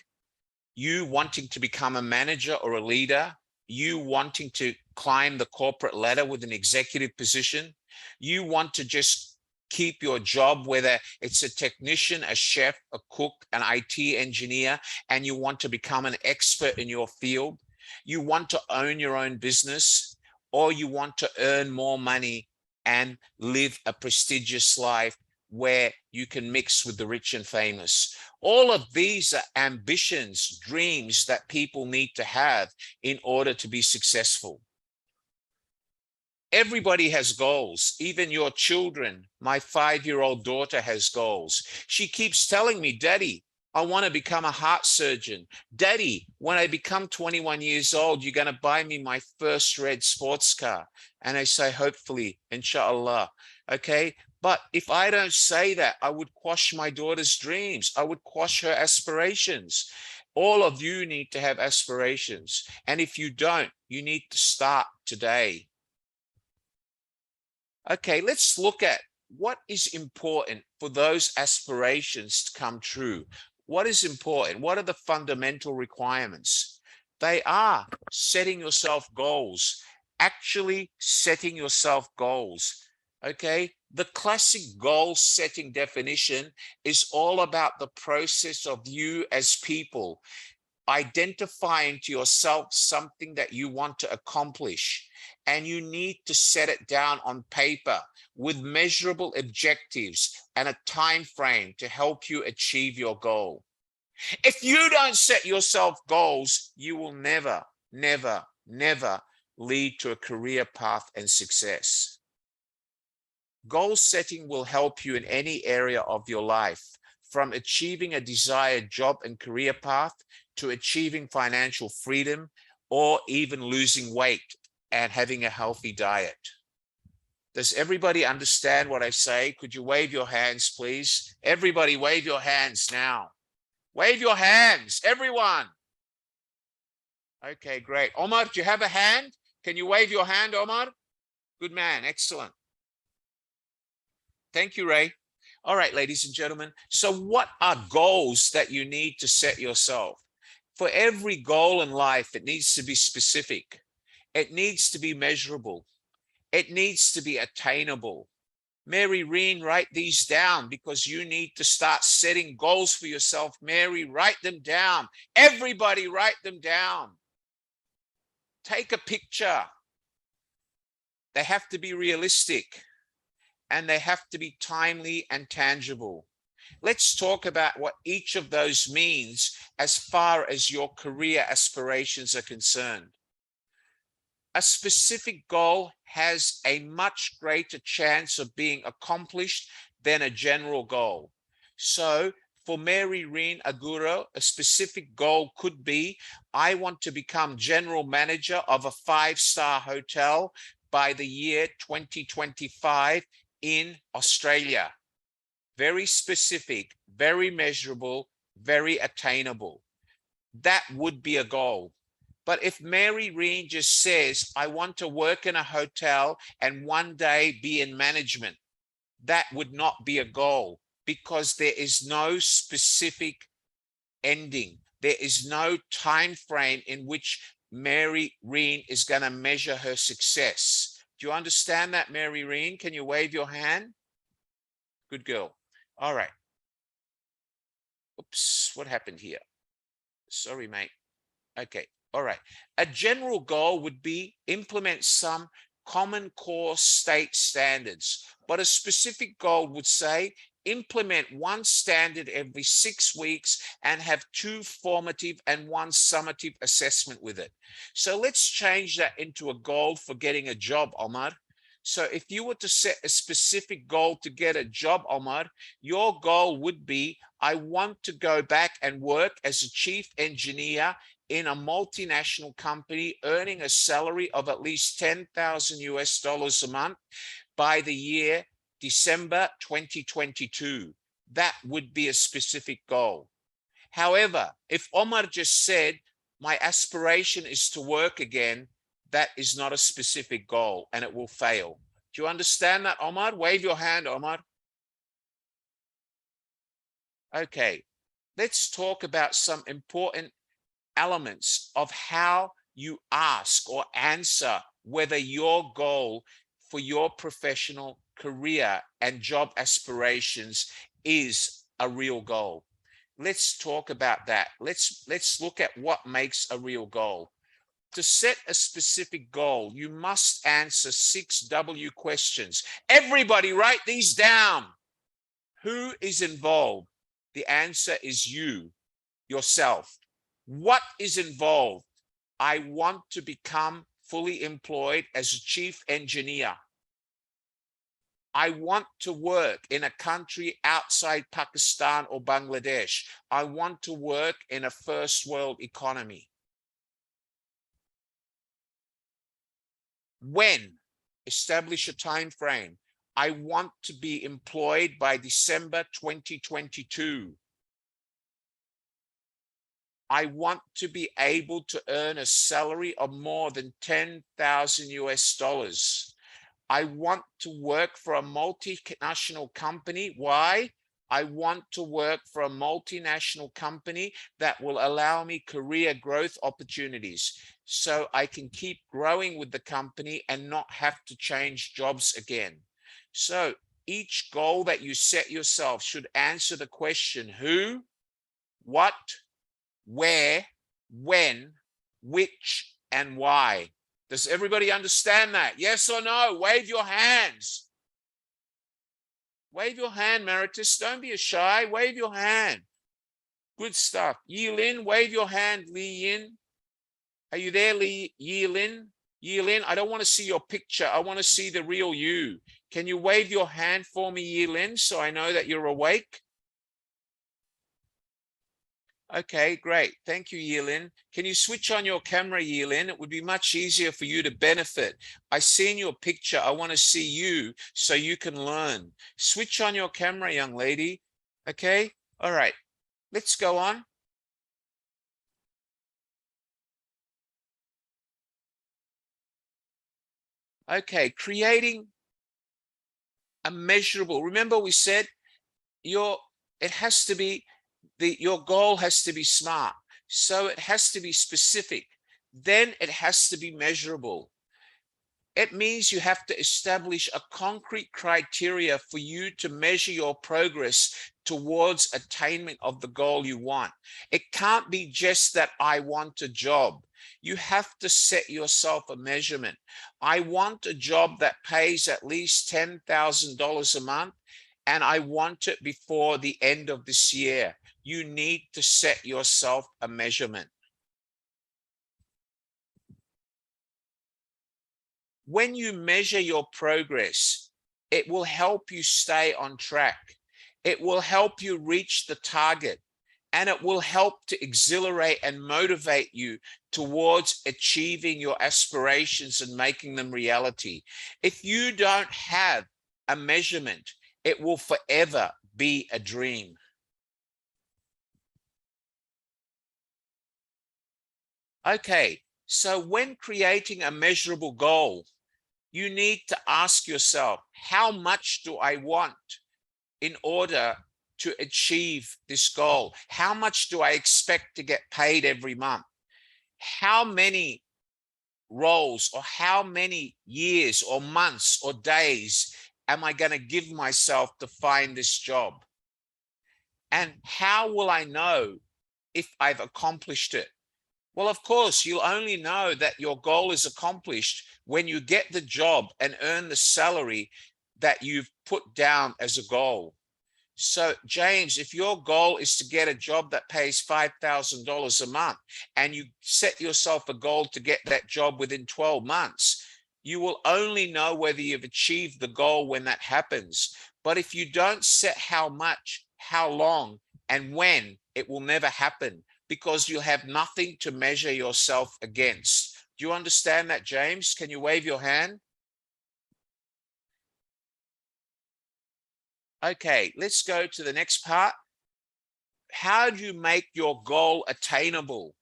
you wanting to become a manager or a leader, you wanting to climb the corporate ladder with an executive position, you want to just keep your job, whether it's a technician, a chef, a cook, an IT engineer, and you want to become an expert in your field, you want to own your own business, or you want to earn more money and live a prestigious life where you can mix with the rich and famous. All of these are ambitions, dreams that people need to have in order to be successful. Everybody has goals, even your children. My 5-year-old daughter has goals. She keeps telling me, Daddy, I want to become a heart surgeon. Daddy, when I become 21 years old, you're going to buy me my first red sports car. And I say, hopefully, inshallah. Okay. But if I don't say that, I would quash my daughter's dreams. I would quash her aspirations. All of you need to have aspirations. And if you don't, you need to start today. Okay, let's look at what is important for those aspirations to come true. What is important? What are the fundamental requirements? They are setting yourself goals, actually setting yourself goals. Okay, the classic goal setting definition is all about the process of you as people identifying to yourself something that you want to accomplish, and you need to set it down on paper with measurable objectives and a time frame to help you achieve your goal. If you don't set yourself goals, you will never, never, never lead to a career path and success. Goal setting will help you in any area of your life, from achieving a desired job and career path to achieving financial freedom or even losing weight and having a healthy diet. Does everybody understand what I say? Could you wave your hands, please? Everybody wave your hands now. Wave your hands, everyone. Okay, great. Omar, do you have a hand? Can you wave your hand, Omar? Good man, excellent. Thank you, Ray. All right, ladies and gentlemen. So what are goals that you need to set yourself? For every goal in life, it needs to be specific. It needs to be measurable. It needs to be attainable. Mary Reen, write these down because you need to start setting goals for yourself. Mary, write them down. Everybody write them down. Take a picture. They have to be realistic and they have to be timely and tangible. Let's talk about what each of those means as far as your career aspirations are concerned. A specific goal has a much greater chance of being accomplished than a general goal. So for Mary Reen Aguro, a specific goal could be, I want to become general manager of a 5-star hotel by the year 2025 in Australia. Very specific, very measurable, very attainable. That would be a goal. But if Mary Reen just says, I want to work in a hotel and one day be in management, that would not be a goal because there is no specific ending. There is no time frame in which Mary Reen is going to measure her success. Do you understand that, Mary Reen? Can you wave your hand? Good girl. All right. Oops, what happened here? Sorry, mate. Okay. All right. A general goal would be implement some common core state standards, but a specific goal would say implement one standard every 6 weeks and have 2 formative and 1 summative assessment with it. So let's change that into a goal for getting a job, Omar. So if you were to set a specific goal to get a job, Omar, your goal would be, I want to go back and work as a chief engineer in a multinational company earning a salary of at least $10,000 a month by the year December 2022. That would be a specific goal. However, if Omar just said, my aspiration is to work again, that is not a specific goal and it will fail. Do you understand that, Omar? Wave your hand, Omar. Okay, let's talk about some important elements of how you ask or answer whether your goal for your professional career and job aspirations is a real goal. Let's talk about that. Let's look at what makes a real goal. To set a specific goal, you must answer 6 W questions. Everybody write these down. Who is involved? The answer is you, yourself. What is involved? I want to become fully employed as a chief engineer. I want to work in a country outside Pakistan or Bangladesh. I want to work in a first world economy. When? Establish a time frame. I want to be employed by December 2022. I want to be able to earn a salary of more than $10,000. I want to work for a multinational company. Why? I want to work for a multinational company that will allow me career growth opportunities so I can keep growing with the company and not have to change jobs again. So each goal that you set yourself should answer the question who, what, where, when, which, and why. Does everybody understand that? Yes or no? Wave your hands. Wave your hand, Meritus. Don't be shy. Wave your hand. Good stuff. Yi Lin, wave your hand, Li Yin. Are you there, Yi Lin? Yi Lin, I don't want to see your picture. I want to see the real you. Can you wave your hand for me, Yi Lin, so I know that you're awake? Okay, great. Thank you, Yilin. Can you switch on your camera, Yilin? It would be much easier for you to benefit. I seen your picture. I want to see you so you can learn. Switch on your camera, young lady. Okay, all right. Let's go on. Okay, creating a measurable. Remember we said your goal has to be smart. So it has to be specific. Then it has to be measurable. It means you have to establish a concrete criteria for you to measure your progress towards attainment of the goal you want. It can't be just that I want a job. You have to set yourself a measurement. I want a job that pays at least $10,000 a month, and I want it before the end of this year. You need to set yourself a measurement. When you measure your progress, it will help you stay on track. It will help you reach the target, and it will help to exhilarate and motivate you towards achieving your aspirations and making them reality. If you don't have a measurement, it will forever be a dream. Okay, so when creating a measurable goal, you need to ask yourself, how much do I want in order to achieve this goal? How much do I expect to get paid every month? How many roles or how many years or months or days am I going to give myself to find this job? And how will I know if I've accomplished it? Well, of course, you'll only know that your goal is accomplished when you get the job and earn the salary that you've put down as a goal. So, James, if your goal is to get a job that pays $5,000 a month and you set yourself a goal to get that job within 12 months, you will only know whether you've achieved the goal when that happens. But if you don't set how much, how long, and when, it will never happen, because you have nothing to measure yourself against. Do you understand that, James? Can you wave your hand? Okay, let's go to the next part. How do you make your goal attainable?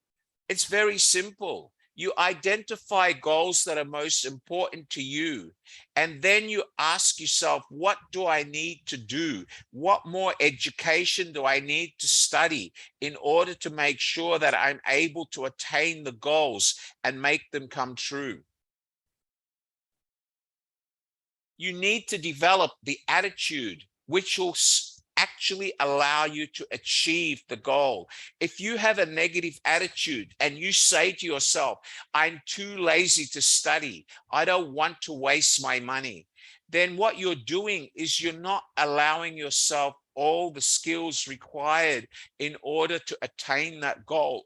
It's very simple. You identify goals that are most important to you, and then you ask yourself, what do I need to do? What more education do I need to study in order to make sure that I'm able to attain the goals and make them come true? You need to develop the attitude which will actually allow you to achieve the goal. If you have a negative attitude and you say to yourself, I'm too lazy to study, I don't want to waste my money, then what you're doing is you're not allowing yourself all the skills required in order to attain that goal.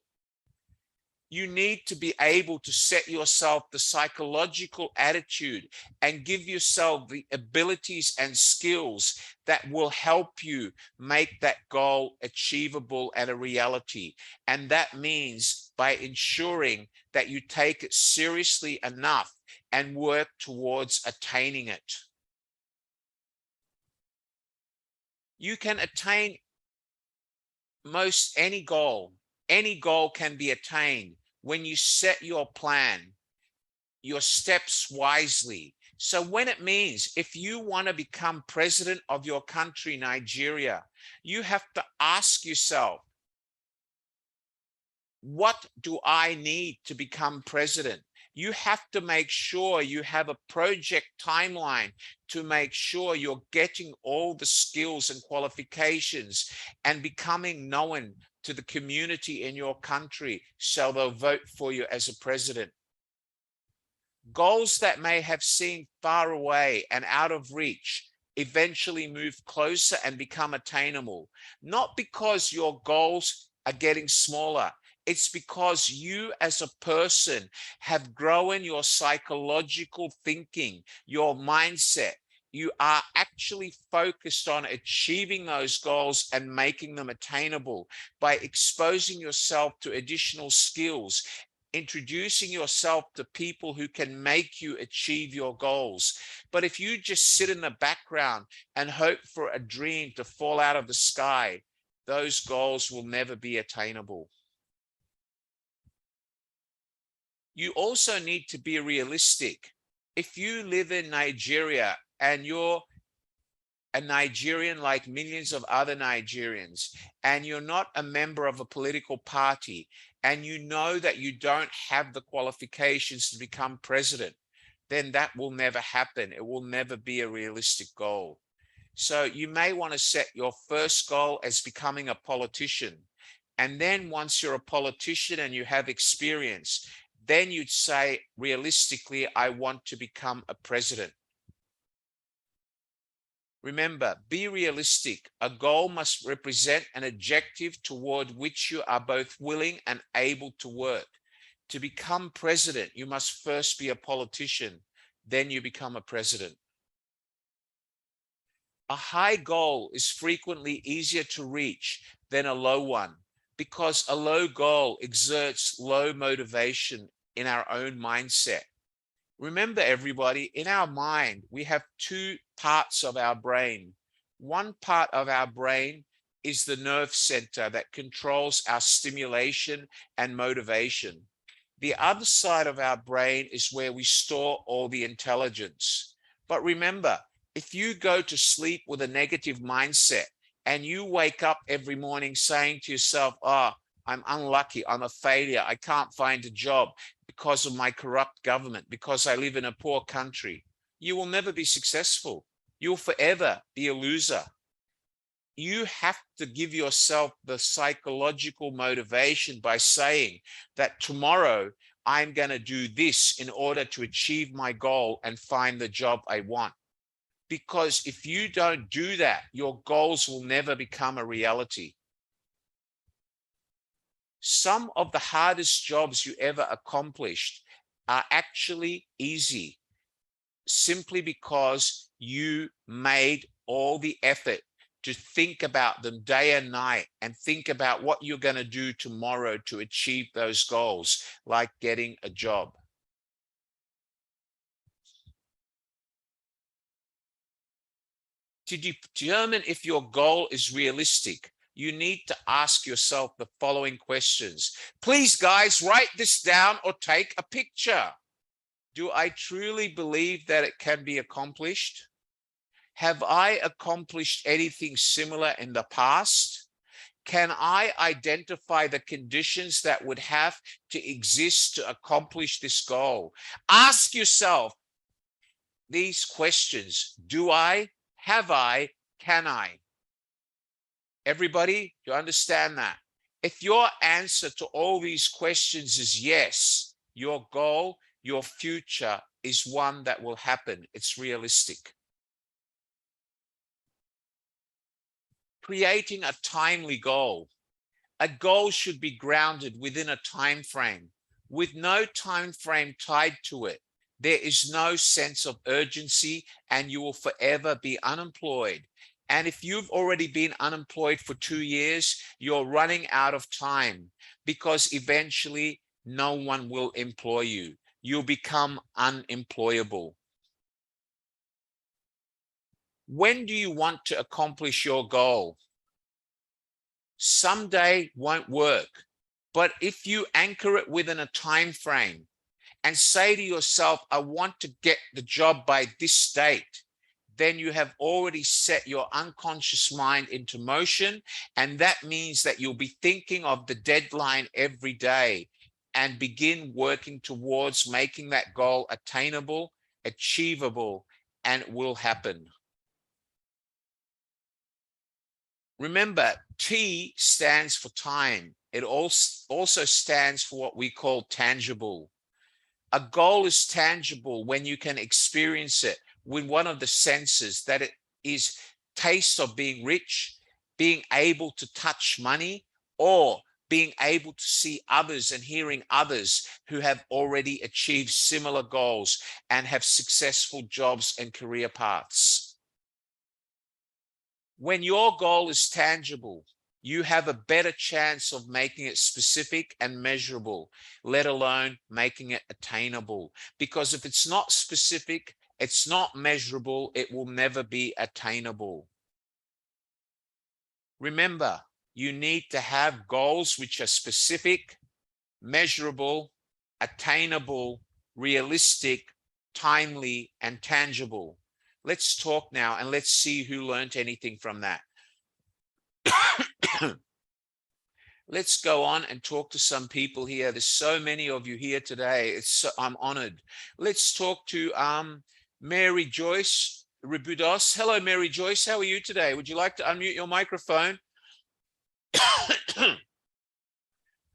You need to be able to set yourself the psychological attitude and give yourself the abilities and skills that will help you make that goal achievable and a reality. And that means by ensuring that you take it seriously enough and work towards attaining it. You can attain most any goal. Any goal can be attained when you set your plan, your steps wisely. So when it means if you want to become president of your country, Nigeria, you have to ask yourself, what do I need to become president? You have to make sure you have a project timeline to make sure you're getting all the skills and qualifications and becoming known to the community in your country so they'll vote for you as a president. Goals that may have seemed far away and out of reach eventually move closer and become attainable, not because your goals are getting smaller. It's because you as a person have grown your psychological thinking, your mindset, you are actually focused on achieving those goals and making them attainable by exposing yourself to additional skills, introducing yourself to people who can make you achieve your goals. But if you just sit in the background and hope for a dream to fall out of the sky, those goals will never be attainable. You also need to be realistic. If you live in Nigeria and you're a Nigerian like millions of other Nigerians, and you're not a member of a political party, and you know that you don't have the qualifications to become president, then that will never happen. It will never be a realistic goal. So you may want to set your first goal as becoming a politician. And then once you're a politician and you have experience, then you'd say, realistically, I want to become a president. Remember, be realistic. A goal must represent an objective toward which you are both willing and able to work. To become president, you must first be a politician, then you become a president. A high goal is frequently easier to reach than a low one, because a low goal exerts low motivation in our own mindset. Remember, everybody, in our mind, we have two parts of our brain. One part of our brain is the nerve center that controls our stimulation and motivation. The other side of our brain is where we store all the intelligence. But remember, if you go to sleep with a negative mindset and you wake up every morning saying to yourself, oh, I'm unlucky, I'm a failure, I can't find a job because of my corrupt government, because I live in a poor country, you will never be successful. You'll forever be a loser. You have to give yourself the psychological motivation by saying that tomorrow I'm going to do this in order to achieve my goal and find the job I want. Because if you don't do that, your goals will never become a reality. Some of the hardest jobs you ever accomplished are actually easy, simply because you made all the effort to think about them day and night and think about what you're going to do tomorrow to achieve those goals, like getting a job. To determine if your goal is realistic, you need to ask yourself the following questions. Please, guys, write this down or take a picture. Do I truly believe that it can be accomplished? Have I accomplished anything similar in the past? Can I identify the conditions that would have to exist to accomplish this goal? Ask yourself these questions. Do I? Have I? Can I? Everybody, you understand that? If your answer to all these questions is yes, your goal, your future is one that will happen. It's realistic. Creating a timely goal. A goal should be grounded within a time frame. With no time frame tied to it, there is no sense of urgency and you will forever be unemployed. And if you've already been unemployed for 2 years, you're running out of time, because eventually no one will employ you. You'll become unemployable. When do you want to accomplish your goal? Someday won't work, but if you anchor it within a time frame and say to yourself, I want to get the job by this date, then you have already set your unconscious mind into motion. And that means that you'll be thinking of the deadline every day and begin working towards making that goal attainable, achievable, and it will happen. Remember, T stands for time. It also stands for what we call tangible. A goal is tangible when you can experience it with one of the senses, that it is taste of being rich, being able to touch money, or being able to see others and hearing others who have already achieved similar goals and have successful jobs and career paths. When your goal is tangible, you have a better chance of making it specific and measurable, let alone making it attainable. Because if it's not specific, it's not measurable, it will never be attainable. Remember, you need to have goals which are specific, measurable, attainable, realistic, timely, and tangible. Let's talk now and let's see who learned anything from that. Let's go on and talk to some people here. There's so many of you here today. I'm honored. Let's talk to Mary Joyce Ribudos. Hello, Mary Joyce. How are you today? Would you like to unmute your microphone?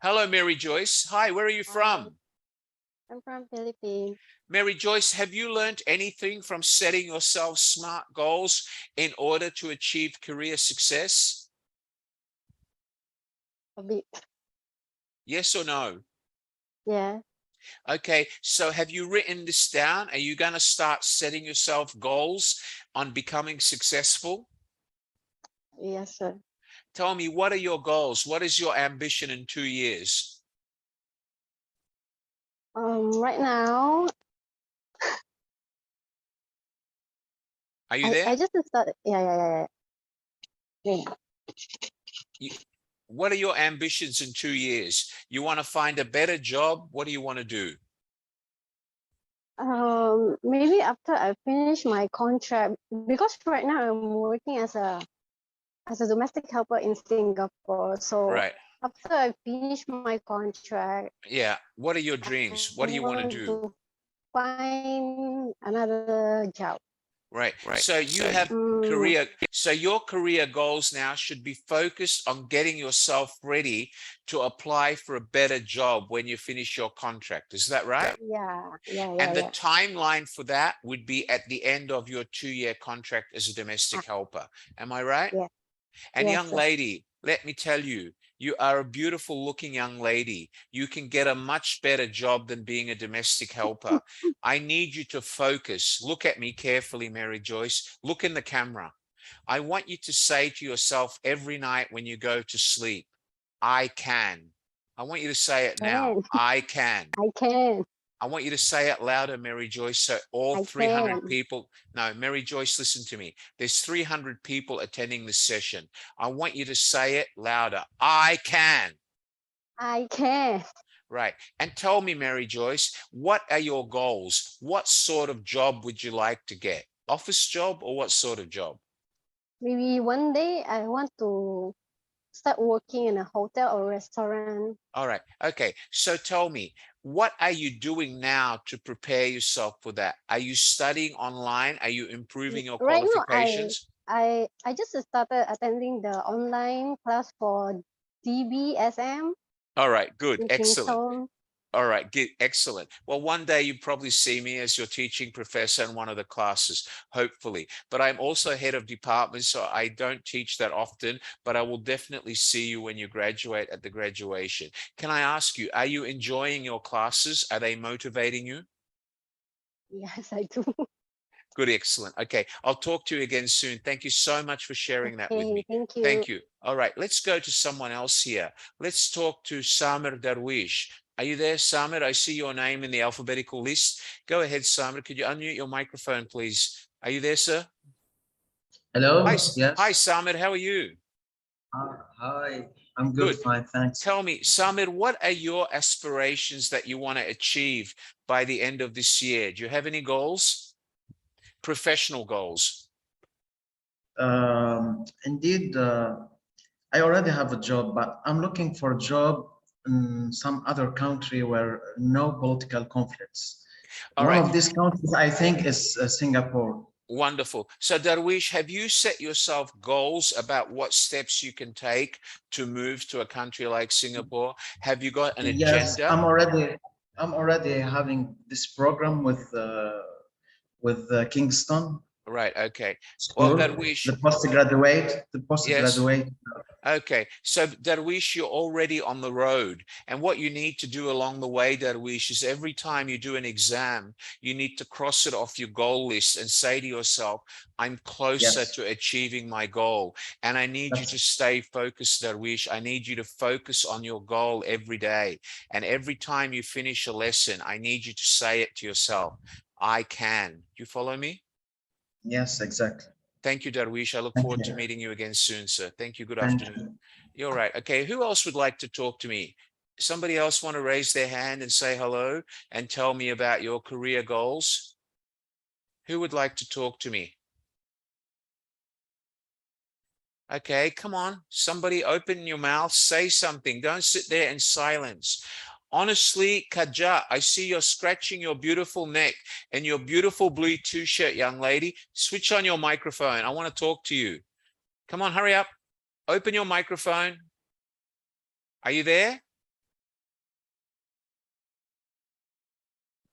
Hello, Mary Joyce. Hi, where are you from? I'm from Philippines. Mary Joyce, have you learned anything from setting yourself smart goals in order to achieve career success? A bit. Yes or no? Yeah. Okay, so have you written this down? Are you going to start setting yourself goals on becoming successful? Yes, sir. Tell me, what are your goals? What is your ambition in 2 years? Right now, Are you there? I just started. Yeah. What are your ambitions in 2 years? You want to find a better job? What do you want to do? Maybe after I finish my contract, because right now I'm working as a domestic helper in Singapore. So Right. after I finish my contract, Yeah. What are your dreams? What do you want to do? Find another job. Right. So you have career. So your career goals now should be focused on getting yourself ready to apply for a better job when you finish your contract. Is that right? Yeah. And the timeline for that would be at the end of your 2-year contract as a domestic helper. Am I right? Yeah. And Yes, young sir. lady, let me tell you, you are a beautiful looking young lady. You can get a much better job than being a domestic helper. I need you to focus. Look at me carefully, Mary Joyce. Look in the camera. I want you to say to yourself every night when you go to sleep, I can. I want you to say it now. I can. I can. I want you to say it louder, Mary Joyce, so all 300 people. No, Mary Joyce, listen to me. There's 300 people attending this session. I want you to say it louder. I can. I can. Right. And tell me, Mary Joyce, what are your goals? What sort of job would you like to get? Office job or what sort of job? Maybe one day I want to start working in a hotel or restaurant. All right. Okay. So tell me, what are you doing now to prepare yourself for that? Are you studying online? Are you improving your Right qualifications? now, I just started attending the online class for DBSM. All right. Good. in Excellent. Kingston. All right, good, excellent. Well, one day you probably see me as your teaching professor in one of the classes, hopefully. But I'm also head of department, so I don't teach that often, but I will definitely see you when you graduate at the graduation. Can I ask you, are you enjoying your classes? Are they motivating you? Yes, I do. Good, excellent. Okay, I'll talk to you again soon. Thank you so much for sharing that with me. Thank you. Thank you. All right, let's go to someone else here. Let's talk to Samir Darwish. Are you there, Samir? I see your name in the alphabetical list. Go ahead, Samir. Could you unmute your microphone, please? Are you there, sir? Hello. Hi, Yes. hi, Samir. How are you? Hi. I'm good. Fine. Thanks. Tell me, Samir, what are your aspirations that you want to achieve by the end of this year? Do you have any goals? Professional goals? Indeed, I already have a job, but I'm looking for a job in some other country where no political conflicts. One of these countries, I think, is Singapore. Wonderful. So Darwish, have you set yourself goals about what steps you can take to move to a country like Singapore? Have you got an agenda? Yes, I'm already having this program with Kingston. Right. Okay. School, the postgraduate. Yes. Okay, so Darwish, you're already on the road. And what you need to do along the way, Darwish, is every time you do an exam, you need to cross it off your goal list and say to yourself, I'm closer Yes. to achieving my goal. And I need you That's- to stay focused, Darwish. I need you to focus on your goal every day. And every time you finish a lesson, I need you to say it to yourself, I can. You follow me? Yes, exactly. Thank you, Darwish. I look Thank forward to you. meeting you again soon, sir. Thank you. Good Thank afternoon. you. You're right. Okay, who else would like to talk to me? Somebody else want to raise their hand and say hello and tell me about your career goals? Who would like to talk to me? Okay, come on. Somebody open your mouth, say something. Don't sit there in silence. Honestly, Kaja, I see you're scratching your beautiful neck and your beautiful blue t-shirt, young lady. Switch on your microphone. I want to talk to you. Come on, hurry up. Open your microphone. Are you there?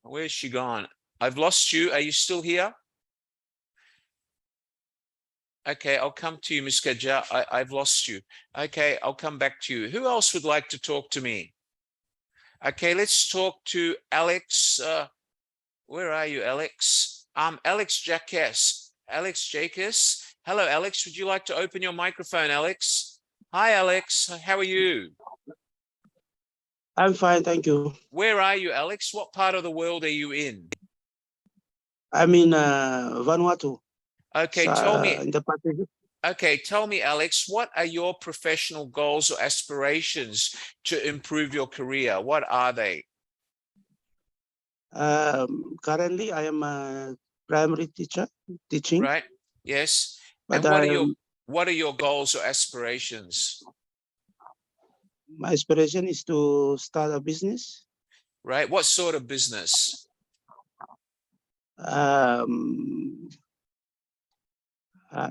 Where's she gone? I've lost you. Are you still here? Okay, I'll come to you, Ms. Kaja. I've lost you. Okay, I'll come back to you. Who else would like to talk to me? Okay, let's talk to Alex. Where are you, Alex? Alex Jacques. Alex Jacques. Hello, Alex. Would you like to open your microphone, Alex? Hi, Alex. How are you? I'm fine, thank you. Where are you, Alex? What part of the world are you in? I'm in Vanuatu. Okay, tell me. In the Pacific. Okay, tell me, Alex, what are your professional goals or aspirations to improve your career? What are they? Currently, I am a primary teacher teaching. Right. Yes. But And what are your goals or aspirations? my aspiration is to start a business. Right. What sort of business?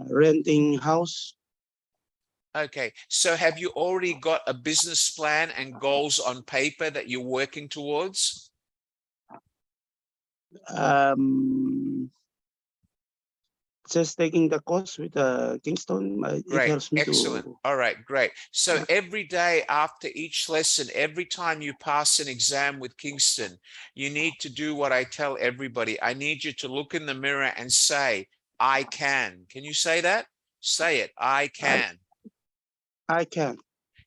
Renting house. Okay. So have you already got a business plan and goals on paper that you're working towards? Just taking the course with Kingston. It Great. helps me Excellent. to. All right, great. So every day after each lesson, every time you pass an exam with Kingston, you need to do what I tell everybody. I need you to look in the mirror and say, I can. Can you say that? Say it. I can. I can.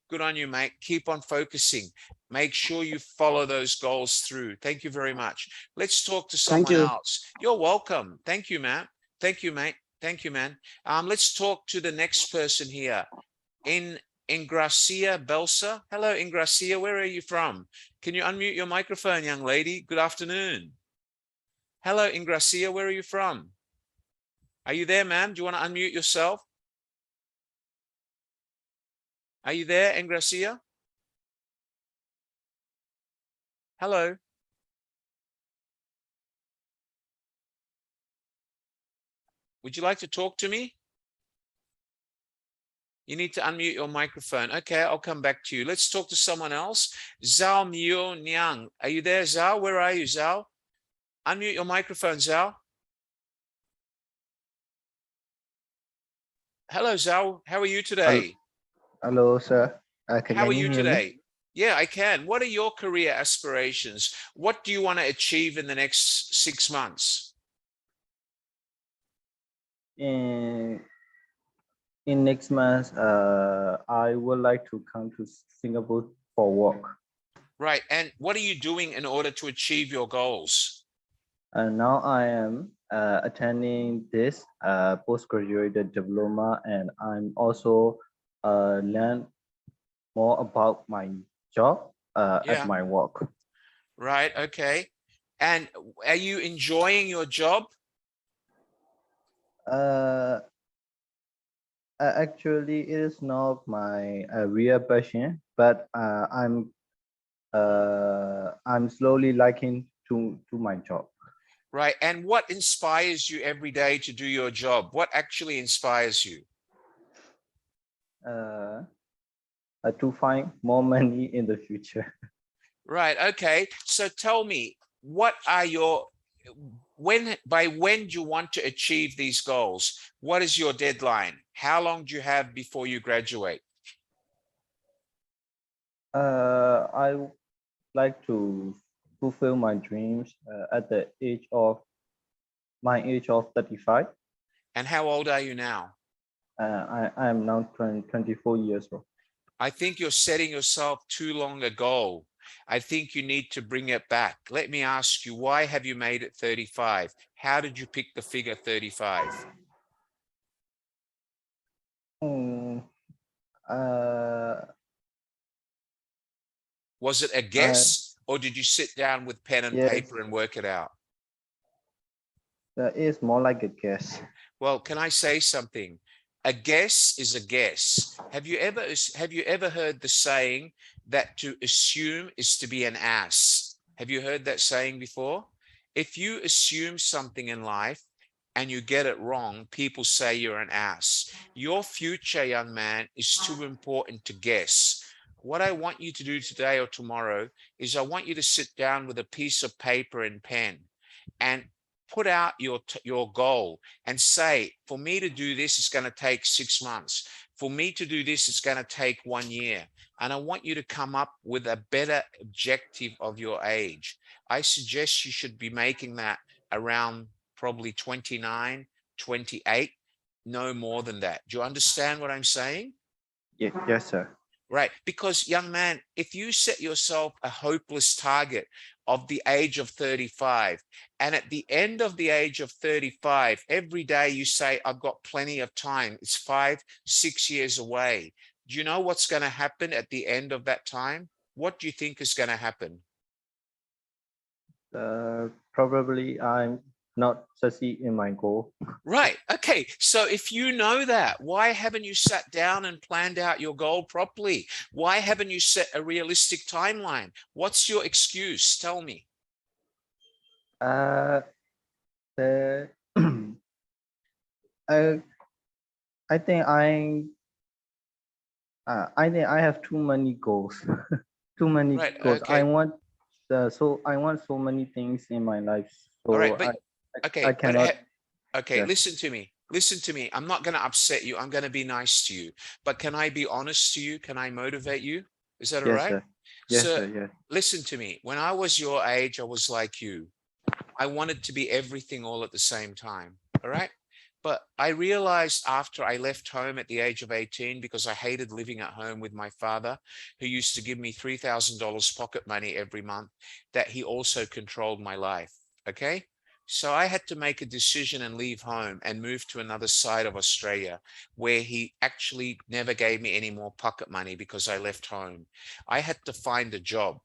Good on you, mate. Keep on focusing. Make sure you follow those goals through. Thank you very much. Let's talk to someone else. You're welcome. Thank you, man. Thank you, mate. Thank you, man. Let's talk to the next person here. Ingracia Belsa. Hello, Ingracia. Where are you from? Can you unmute your microphone, young lady? Good afternoon. Hello, Ingracia. Where are you from? Are you there, ma'am? Do you want to unmute yourself? Are you there, Ingracia? Hello. Would you like to talk to me? You need to unmute your microphone. Okay, I'll come back to you. Let's talk to someone else. Zhao Mio Niang. Are you there, Zhao? Where are you, Zhao? Unmute your microphone, Zhao. Hello, Zhao. How are you today? Hello, sir. How are you today? Yeah, I can. What are your career aspirations? What do you want to achieve in the next 6 months? In next month, I would like to come to Singapore for work. Right. And what are you doing in order to achieve your goals? Now I am attending this postgraduate diploma, and I'm also learn more about my job at my work. Right. Okay. And are you enjoying your job? Actually, it is not my real passion, but I'm slowly liking to my job. Right. And what inspires you every day to do your job? What actually inspires you? To find more money in the future. Right. Okay. So tell me, what are your by when do you want to achieve these goals? What is your deadline? How long do you have before you graduate? I would like to fulfill my dreams at the age of 35. And how old are you now? I am now 24 years old. I think you're setting yourself too long a goal. I think you need to bring it back. Let me ask you, why have you made it 35? How did you pick the figure 35? Was it a guess, or did you sit down with pen and Yes. paper and work it out? It's more like a guess. Well, can I say something? A guess is a guess. Have you ever heard the saying that to assume is to be an ass? Have you heard that saying before? If you assume something in life and you get it wrong, people say you're an ass. Your future, young man, is too important to guess. What I want you to do today or tomorrow is I want you to sit down with a piece of paper and pen and put out your goal and say, for me to do this, it's going to take 6 months. For me to do this, it's going to take 1 year. And I want you to come up with a better objective of your age. I suggest you should be making that around probably 29, 28, no more than that. Do you understand what I'm saying? Yes, sir. Right. Because, young man, if you set yourself a hopeless target of the age of 35, and at the end of the age of 35, every day you say, I've got plenty of time. It's 5, 6 years away. Do you know what's going to happen at the end of that time? What do you think is going to happen? Probably I'm not succeed in my goal. Right. Okay. So if you know that, why haven't you sat down and planned out your goal properly? Why haven't you set a realistic timeline? What's your excuse? Tell me. The I think I have too many goals. Too many Right. goals. Okay. I want so many things in my life. So All right. But okay. I cannot. Okay. Yes. Listen to me. Listen to me. I'm not going to upset you. I'm going to be nice to you. But can I be honest to you? Can I motivate you? Is that all Yes, right? sir. Yes, So sir. Yes. listen to me. When I was your age, I was like you. I wanted to be everything all at the same time. All right. But I realized after I left home at the age of 18, because I hated living at home with my father, who used to give me $3,000 pocket money every month, that he also controlled my life. Okay. So I had to make a decision and leave home and move to another side of Australia, where he actually never gave me any more pocket money because I left home. I had to find a job.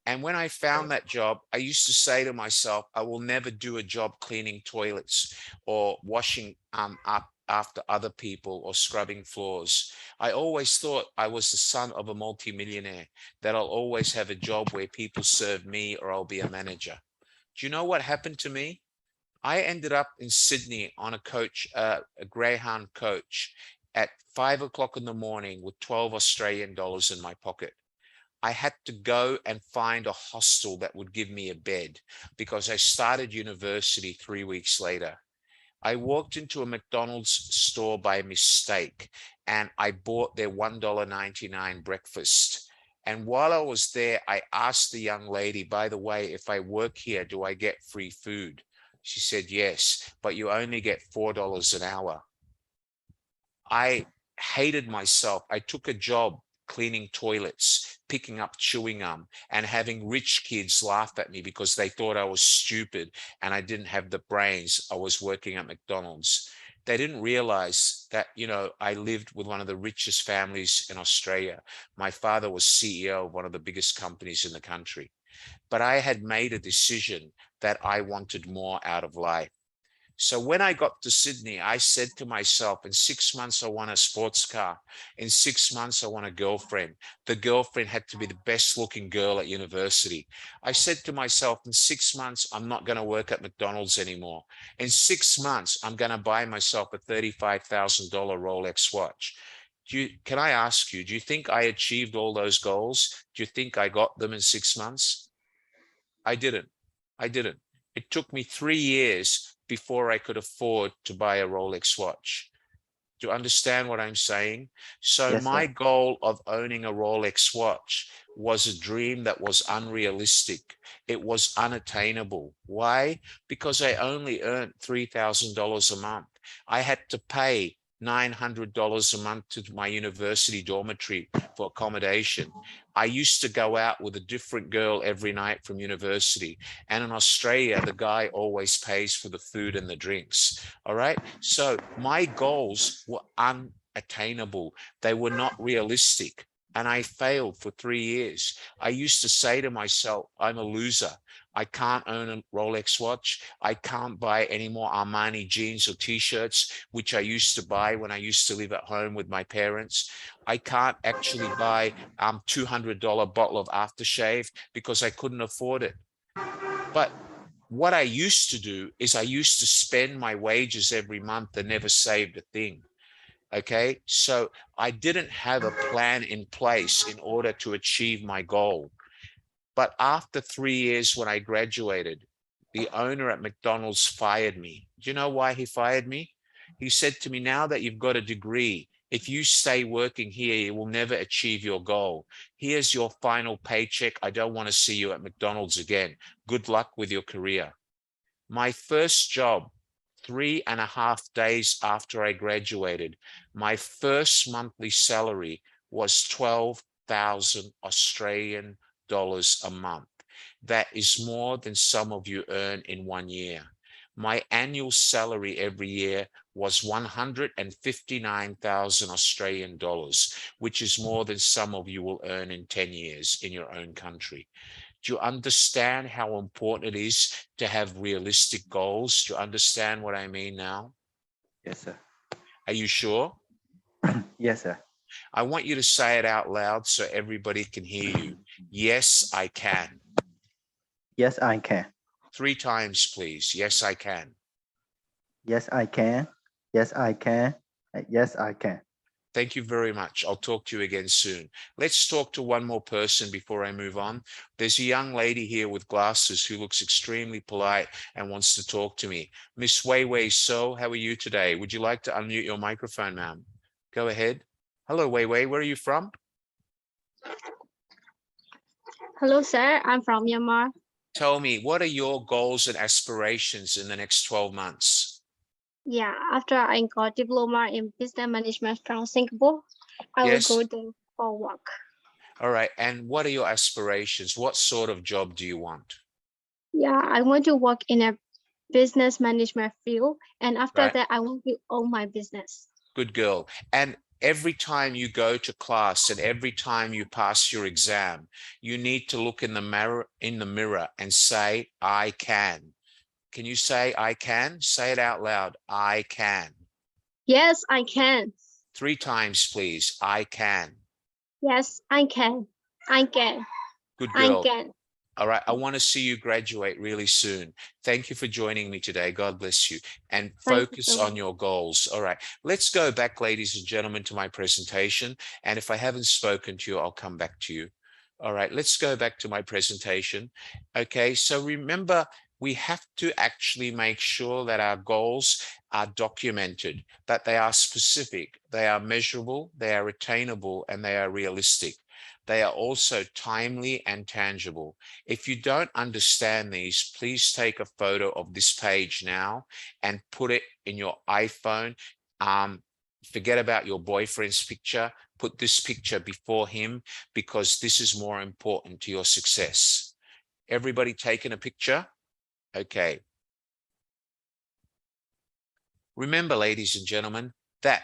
And when I found that job, I used to say to myself, I will never do a job cleaning toilets or washing up after other people or scrubbing floors. I always thought I was the son of a multimillionaire, that I'll always have a job where people serve me or I'll be a manager. Do you know what happened to me? I ended up in Sydney on a coach, a Greyhound coach, at 5 o'clock in the morning with 12 Australian dollars in my pocket. I had to go and find a hostel that would give me a bed because I started university 3 weeks later. I walked into a McDonald's store by mistake and I bought their $1.99 breakfast. And while I was there, I asked the young lady, by the way, if I work here, do I get free food? She said, yes, but you only get $4 an hour. I hated myself. I took a job cleaning toilets, picking up chewing gum, and having rich kids laugh at me because they thought I was stupid and I didn't have the brains. I was working at McDonald's. They didn't realize that, I lived with one of the richest families in Australia. My father was CEO of one of the biggest companies in the country. But I had made a decision that I wanted more out of life. So when I got to Sydney, I said to myself, in 6 months, I want a sports car. In 6 months, I want a girlfriend. The girlfriend had to be the best looking girl at university. I said to myself, in 6 months, I'm not going to work at McDonald's anymore. In 6 months, I'm going to buy myself a $35,000 Rolex watch. Can I ask you, do you think I achieved all those goals? Do you think I got them in 6 months? I didn't. I didn't. It took me 3 years before I could afford to buy a Rolex watch. Do you understand what I'm saying? So Yes, my sir. goal of owning a Rolex watch was a dream that was unrealistic. It was unattainable. Why? Because I only earned $3,000 a month. I had to pay $900 a month to my university dormitory for accommodation. I used to go out with a different girl every night from university. And in Australia, the guy always pays for the food and the drinks. All right. So my goals were unattainable. They were not realistic. And I failed for 3 years. I used to say to myself, I'm a loser. I can't own a Rolex watch. I can't buy any more Armani jeans or t-shirts, which I used to buy when I used to live at home with my parents. I can't actually buy $200 bottle of aftershave because I couldn't afford it. But what I used to do is I used to spend my wages every month and never saved a thing. Okay, so I didn't have a plan in place in order to achieve my goal. But after 3 years, when I graduated, the owner at McDonald's fired me. Do you know why he fired me? He said to me, now that you've got a degree, if you stay working here, you will never achieve your goal. Here's your final paycheck. I don't want to see you at McDonald's again. Good luck with your career. My first job, 3.5 days after I graduated, my first monthly salary was 12,000 Australian dollars a month. That is more than some of you earn in 1 year. My annual salary every year was 159,000 Australian dollars, which is more than some of you will earn in 10 years in your own country. Do you understand how important it is to have realistic goals? Do you understand what I mean now? Yes, sir. Are you sure? Yes, sir. I want you to say it out loud so everybody can hear you. Yes, I can. Yes, I can. 3 times, please. Yes, I can. Yes, I can. Yes, I can. Yes, I can. Thank you very much. I'll talk to you again soon. Let's talk to one more person before I move on. There's a young lady here with glasses who looks extremely polite and wants to talk to me. Miss Wei Wei So, how are you today? Would you like to unmute your microphone, ma'am? Go ahead. Hello, Wei Wei. Where are you from? Hello, sir. I'm from Myanmar. Tell me, what are your goals and aspirations in the next 12 months? Yeah, after I got diploma in business management from Singapore, I Yes. will go there for work. All right. And what are your aspirations? What sort of job do you want? Yeah, I want to work in a business management field, and after Right. that, I want to own my business. Good girl. And every time you go to class and every time you pass your exam, you need to look in the mirror and say, I can. Can you say I can? Say it out loud. I can. Yes, I can. 3 times, please. I can. Yes, I can. I can. Good I girl. can. All right. I want to see you graduate really soon. Thank you for joining me today. God bless you. And Thank you focus so on much. your goals. All right. Let's go back, ladies and gentlemen, to my presentation. And if I haven't spoken to you, I'll come back to you. All right. Let's go back to my presentation. Okay. So remember, we have to actually make sure that our goals are documented, that they are specific, they are measurable, they are attainable, and they are realistic. They are also timely and tangible. If you don't understand these, please take a photo of this page now and put it in your iPhone. Forget about your boyfriend's picture. Put this picture before him because this is more important to your success. Everybody taking a picture? Okay. Remember, ladies and gentlemen, that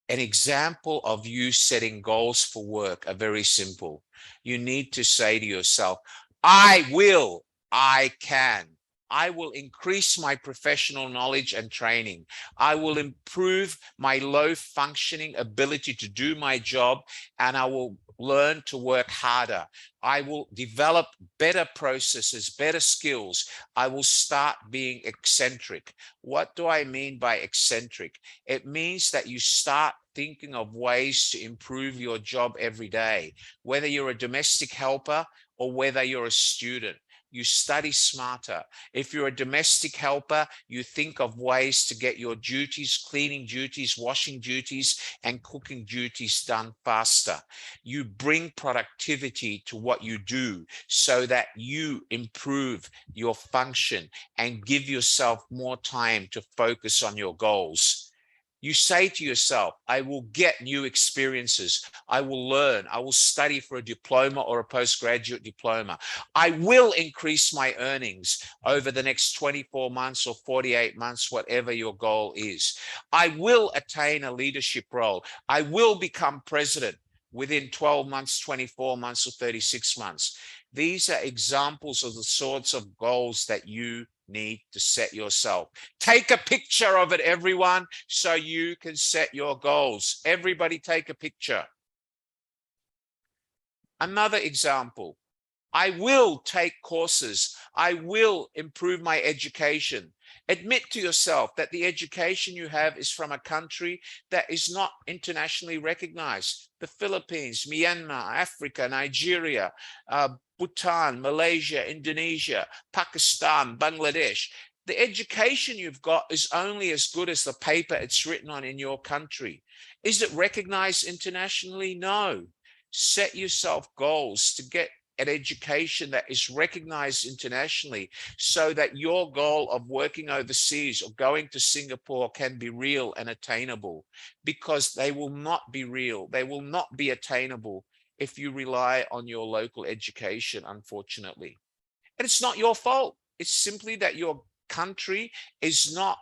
an example of you setting goals for work are very simple. You need to say to yourself, I will, I can. I will increase my professional knowledge and training. I will improve my low functioning ability to do my job, and I will learn to work harder. I will develop better processes, better skills. I will start being eccentric. What do I mean by eccentric? It means that you start thinking of ways to improve your job every day, whether you're a domestic helper or whether you're a student. you study smarter. If you're a domestic helper, you think of ways to get your duties, cleaning duties, washing duties, and cooking duties done faster. You bring productivity to what you do so that you improve your function and give yourself more time to focus on your goals. You say to yourself, I will get new experiences. I will learn. I will study for a diploma or a postgraduate diploma. I will increase my earnings over the next 24 months or 48 months, whatever your goal is. I will attain a leadership role. I will become president within 12 months, 24 months, or 36 months. These are examples of the sorts of goals that you need to set yourself. Take a picture of it, everyone, so you can set your goals. Everybody take a picture. Another example, I will take courses. I will improve my education. Admit to yourself that the education you have is from a country that is not internationally recognized. The Philippines, Myanmar, Africa, Nigeria, Bhutan, Malaysia, Indonesia, Pakistan, Bangladesh. The education you've got is only as good as the paper it's written on in your country. Is it recognized internationally? No. Set yourself goals to get an education that is recognized internationally so that your goal of working overseas or going to Singapore can be real and attainable, because they will not be real. They will not be attainable if you rely on your local education, unfortunately. And it's not your fault. It's simply that your country is not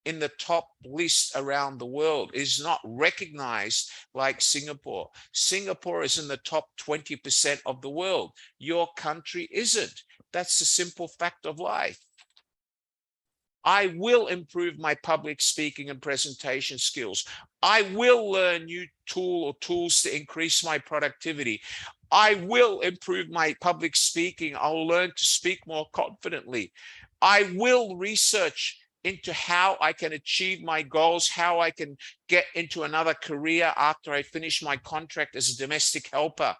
in the top list around the world, is not recognized like Singapore. Singapore is in the top 20% of the world. Your country isn't. That's the simple fact of life. I will improve my public speaking and presentation skills. I will learn new tools to increase my productivity. I will improve my public speaking. I'll learn to speak more confidently. I will research into how I can achieve my goals, how I can get into another career after I finish my contract as a domestic helper.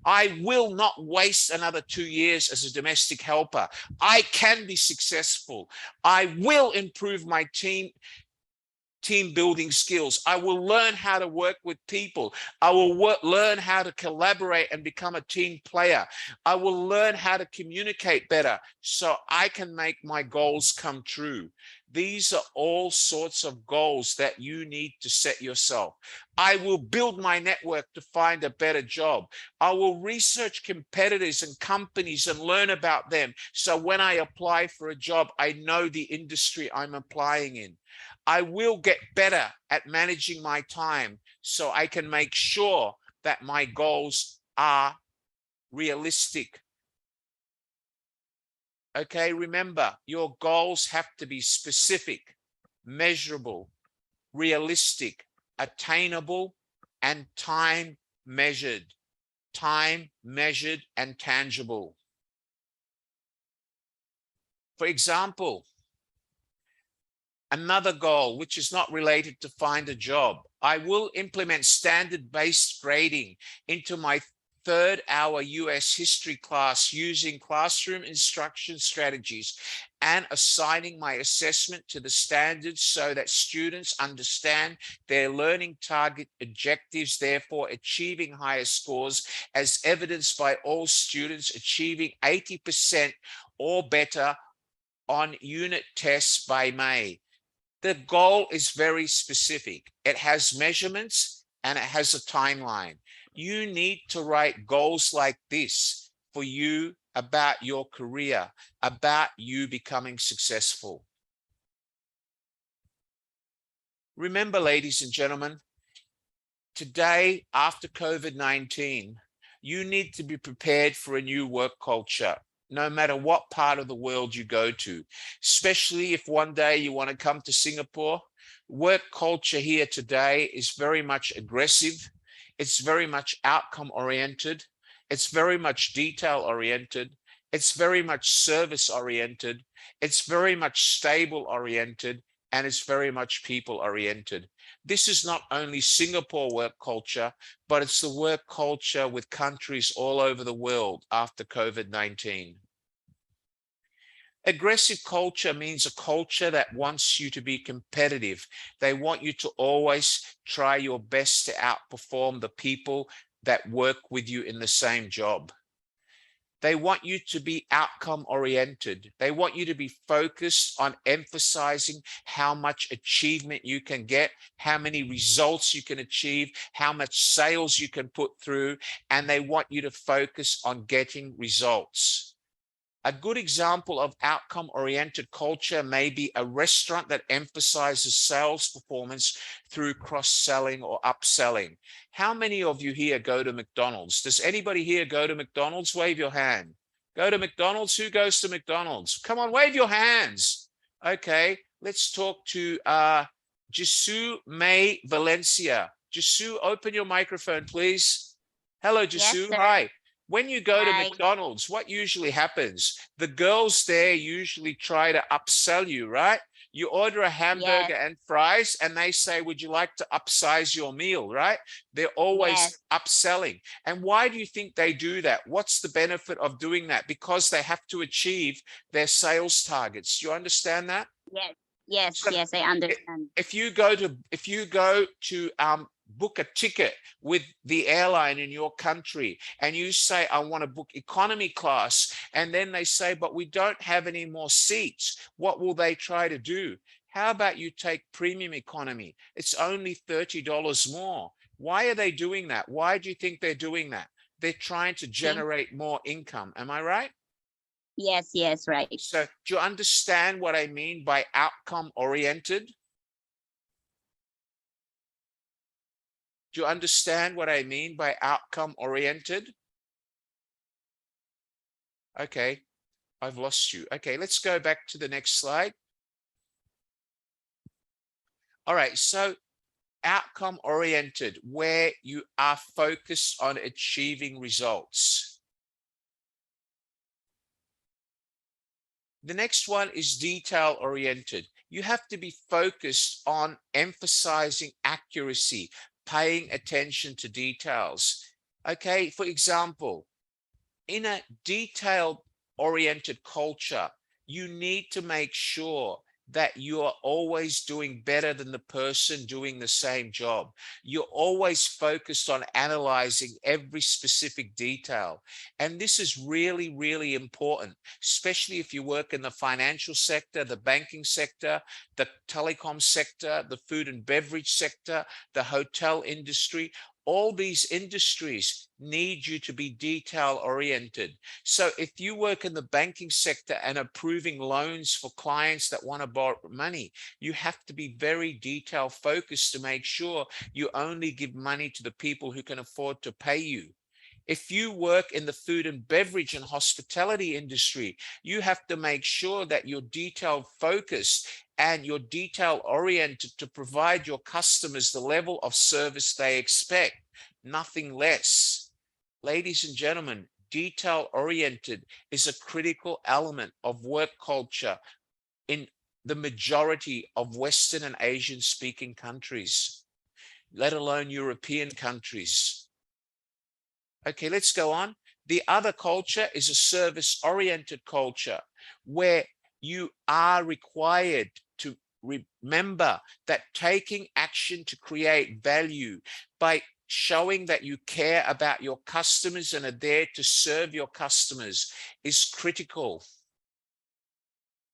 I will not waste another 2 years as a domestic helper. I can be successful. I will improve my team building skills. I will learn how to work with people. I will learn how to collaborate and become a team player. I will learn how to communicate better so I can make my goals come true. These are all sorts of goals that you need to set yourself. I will build my network to find a better job. I will research competitors and companies and learn about them. So when I apply for a job, I know the industry I'm applying in. I will get better at managing my time so I can make sure that my goals are realistic. Okay, remember, your goals have to be specific, measurable, realistic, attainable, and time measured and tangible. For example, another goal, which is not related to find a job, I will implement standard-based grading into my third-hour US history class using classroom instruction strategies and assigning my assessment to the standards so that students understand their learning target objectives, therefore achieving higher scores, as evidenced by all students achieving 80% or better on unit tests by May. The goal is very specific. It has measurements and it has a timeline. You need to write goals like this for you about your career, about you becoming successful. Remember, ladies and gentlemen, today, after COVID-19, you need to be prepared for a new work culture, no matter what part of the world you go to, especially if one day you want to come to Singapore. Work culture here today is very much aggressive. It's very much outcome oriented. It's very much detail oriented. It's very much service oriented. It's very much stable oriented, and it's very much people oriented. This is not only Singapore work culture, but it's the work culture with countries all over the world after COVID-19. Aggressive culture means a culture that wants you to be competitive. They want you to always try your best to outperform the people that work with you in the same job. They want you to be outcome oriented. They want you to be focused on emphasizing how much achievement you can get, how many results you can achieve, how much sales you can put through, and they want you to focus on getting results. A good example of outcome-oriented culture may be a restaurant that emphasizes sales performance through cross-selling or upselling. How many of you here go to McDonald's? Does anybody here go to McDonald's? Wave your hand. Go to McDonald's? Who goes to McDonald's? Come on, wave your hands. Okay, let's talk to Jisu May Valencia. Jisu, open your microphone, please. Hello, Jisu. Yes, sir. Hi. When you go to Hi. McDonald's, what usually happens? The girls there usually try to upsell you, right? You order a hamburger and fries and they say, would you like to upsize your meal, right? They're always upselling. And why do you think they do that? What's the benefit of doing that? Because they have to achieve their sales targets. You understand that? Yes, yes, I understand. If you go to book a ticket with the airline in your country and you say, I want to book economy class, and then they say, but we don't have any more seats, what will they try to do? How about you take premium economy? It's only $30 more. Why are they doing that? Why do you think they're doing that? They're trying to generate more income. Am I right? Yes, right. So do you understand what I mean by outcome oriented? Do you understand what I mean by outcome oriented? Okay, I've lost you. Okay, let's go back to the next slide. All right, so outcome oriented, where you are focused on achieving results. The next one is detail oriented. You have to be focused on emphasizing accuracy, paying attention to details. Okay, for example, in a detail-oriented culture, you need to make sure that you are always doing better than the person doing the same job. You're always focused on analyzing every specific detail. And this is really, really important, especially if you work in the financial sector, the banking sector, the telecom sector, the food and beverage sector, the hotel industry. All these industries need you to be detail oriented. So if you work in the banking sector and approving loans for clients that want to borrow money, you have to be very detail focused to make sure you only give money to the people who can afford to pay you. If you work in the food and beverage and hospitality industry, you have to make sure that you're detail focused and you're detail oriented to provide your customers the level of service they expect, nothing less. Ladies and gentlemen, detail oriented is a critical element of work culture in the majority of Western and Asian speaking countries, let alone European countries. Okay, let's go on. The other culture is a service-oriented culture where you are required to remember that taking action to create value by showing that you care about your customers and are there to serve your customers is critical.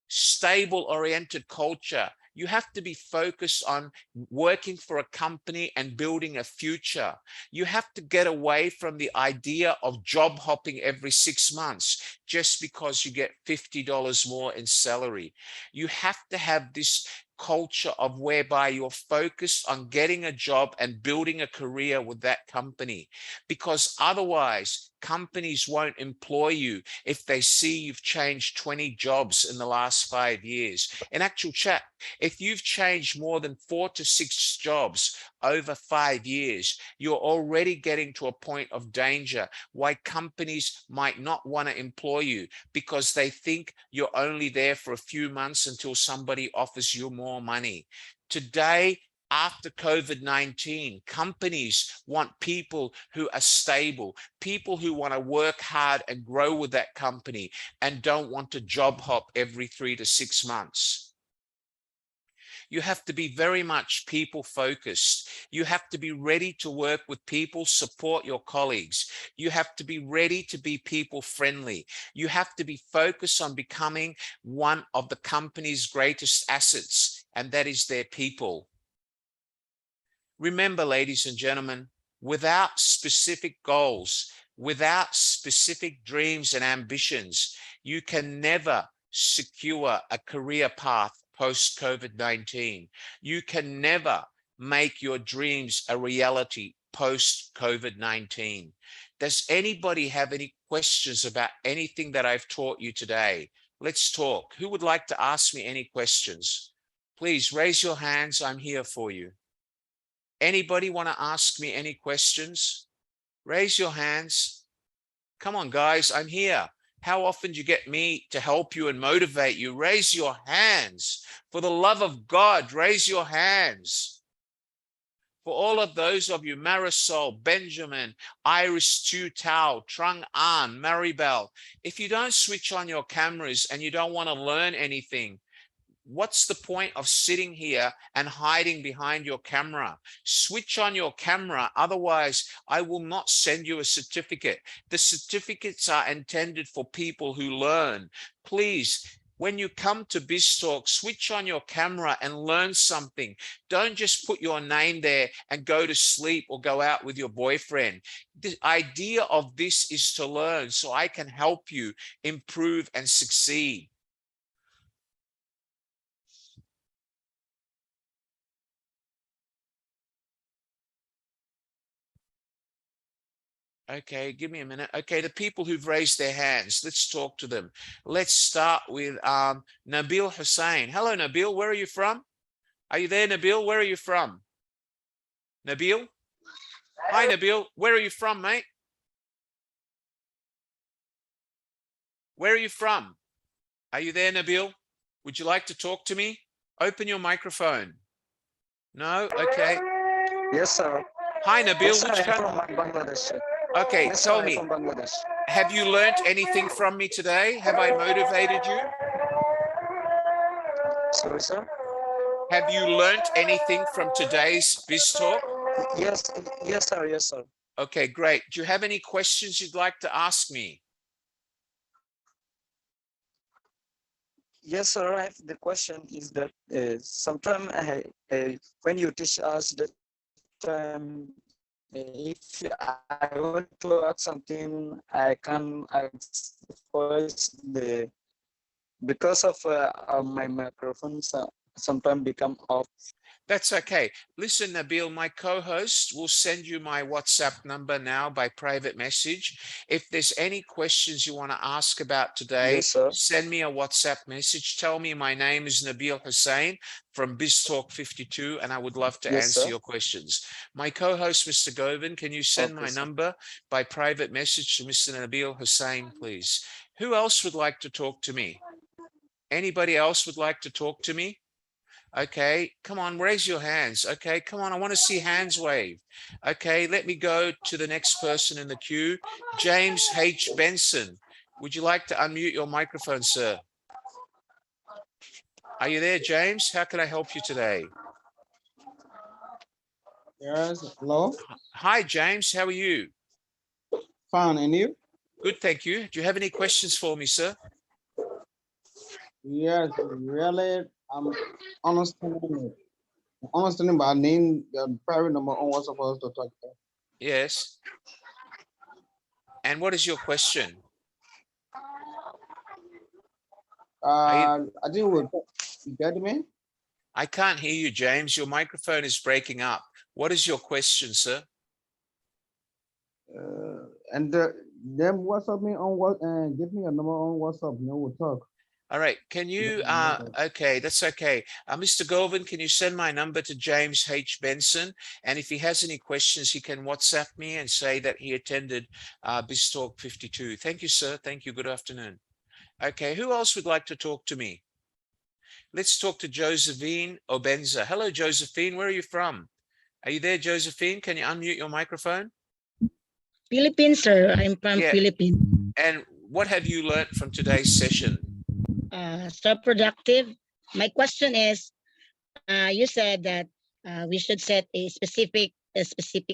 Stable-oriented culture. You have to be focused on working for a company and building a future. You have to get away from the idea of job hopping every 6 months just because you get $50 more in salary. You have to have this culture of whereby you're focused on getting a job and building a career with that company, because otherwise companies won't employ you if they see you've changed 20 jobs in the last 5 years. In actual chat, if you've changed more than 4 to 6 jobs over 5 years, you're already getting to a point of danger why companies might not want to employ you, because they think you're only there for a few months until somebody offers you more money. Today, After COVID-19, companies want people who are stable, people who want to work hard and grow with that company and don't want to job hop every 3 to 6 months. You have to be very much people focused. You have to be ready to work with people, support your colleagues. You have to be ready to be people friendly. You have to be focused on becoming one of the company's greatest assets, and that is their people. Remember, ladies and gentlemen, without specific goals, without specific dreams and ambitions, you can never secure a career path post-COVID-19. You can never make your dreams a reality post-COVID-19. Does anybody have any questions about anything that I've taught you today? Let's talk. Who would like to ask me any questions? Please raise your hands. I'm here for you. Anybody want to ask me any questions? Raise your hands. Come on, guys, I'm here. How often do you get me to help you and motivate you? Raise your hands. For the love of God, raise your hands. For all of those of you, Marisol, Benjamin, Iris Tu Tao, Trung An, Maribel, if you don't switch on your cameras and you don't want to learn anything, what's the point of sitting here and hiding behind your camera? Switch on your camera. Otherwise, I will not send you a certificate. The certificates are intended for people who learn. Please, when you come to BizTalk, switch on your camera and learn something. Don't just put your name there and go to sleep or go out with your boyfriend. The idea of this is to learn so I can help you improve and succeed. Okay, give me a minute. Okay, the people who've raised their hands, let's talk to them. Let's start with Nabil Hussain. Hello, Nabil. Where are you from? Are you there, Nabil? Where are you from? Nabil? Hi, Nabil. Where are you from, mate? Where are you from? Are you there, Nabil? Would you like to talk to me? Open your microphone. No? Okay. Yes, sir. Hi, Nabil. Yes, sir, Which I'm country? from Bangladesh. Okay, Yes, tell sir, I'm me, from Bangladesh. have you learnt anything from me today? Have I motivated you? Sorry, sir. Have you learnt anything from today's BizTalk? Yes, yes, sir. Yes, sir. Okay, great. Do you have any questions you'd like to ask me? Yes, sir. I have the question is that sometimes when you teach us that if I want to ask something, I can ask voice because of my microphones sometimes become off. That's okay. Listen, Nabil, my co-host will send you my WhatsApp number now by private message. If there's any questions you want to ask about today, Yes, sir. send me a WhatsApp message. Tell me my name is Nabil Hussain from BizTalk 52, and I would love to Yes, answer sir. your questions. My co-host, Mr. Govind, can you send Okay, my sir. number by private message to Mr. Nabil Hussain, please? Who else would like to talk to me? Anybody else would like to talk to me? Okay, come on, raise your hands. Okay, come on, I want to see hands wave. Okay, let me go to the next person in the queue. James H. Benson, would you like to unmute your microphone, sir? Are you there, James? How can I help you today? Yes, hello. Hi, James, how are you? Fine, and you? Good, thank you. Do you have any questions for me, sir? Yes, really, I'm understanding by name the private number on what's supposed to talk about. Yes. And what is your question? I think we'll get me. I can't hear you, James. Your microphone is breaking up. What is your question, sir? And them WhatsApp me on what and give me a number on WhatsApp. You know, we'll talk. All right, can you, okay, that's okay. Mr. Govind, can you send my number to James H. Benson? And if he has any questions, he can WhatsApp me and say that he attended BizTalk 52. Thank you, sir. Thank you. Good afternoon. Okay, who else would like to talk to me? Let's talk to Josephine Obenza. Hello, Josephine. Where are you from? Are you there, Josephine? Can you unmute your microphone? Philippines, sir. I'm from Philippines. And what have you learned from today's session? So productive. My question is, you said that we should set a specific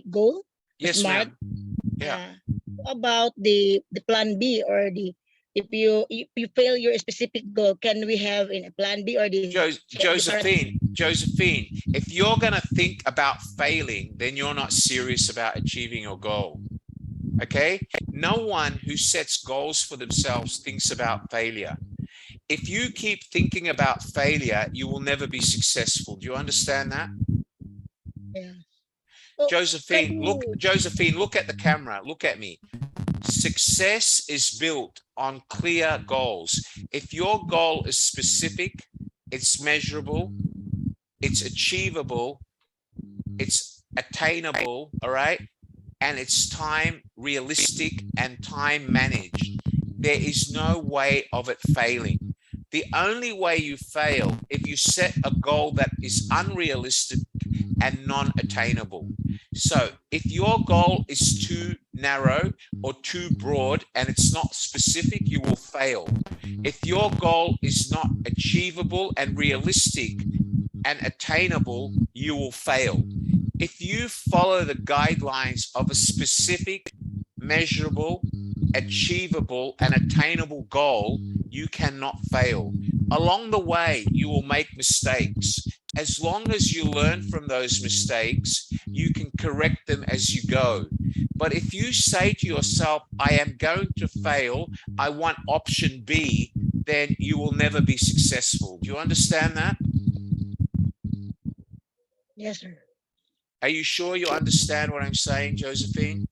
goal. Yes, ma'am. Yeah. About the plan B, or the if you fail your specific goal, can we have in a plan B or the Josephine, if you're going to think about failing, then you're not serious about achieving your goal. Okay? No one who sets goals for themselves thinks about failure. If you keep thinking about failure, you will never be successful. Do you understand that? Yeah. Josephine, look at the camera. Look at me. Success is built on clear goals. If your goal is specific, it's measurable, it's achievable, it's attainable, all right? And it's time realistic and time managed. There is no way of it failing. The only way you fail if you set a goal that is unrealistic and non-attainable. So if your goal is too narrow or too broad and it's not specific, you will fail. If your goal is not achievable and realistic and attainable, you will fail. If you follow the guidelines of a specific, measurable, achievable, and attainable goal, you cannot fail. Along the way, you will make mistakes. As long as you learn from those mistakes, you can correct them as you go. But if you say to yourself, I am going to fail, I want option B, then you will never be successful. Do you understand that? Yes, sir. Are you sure you understand what I'm saying, Josephine?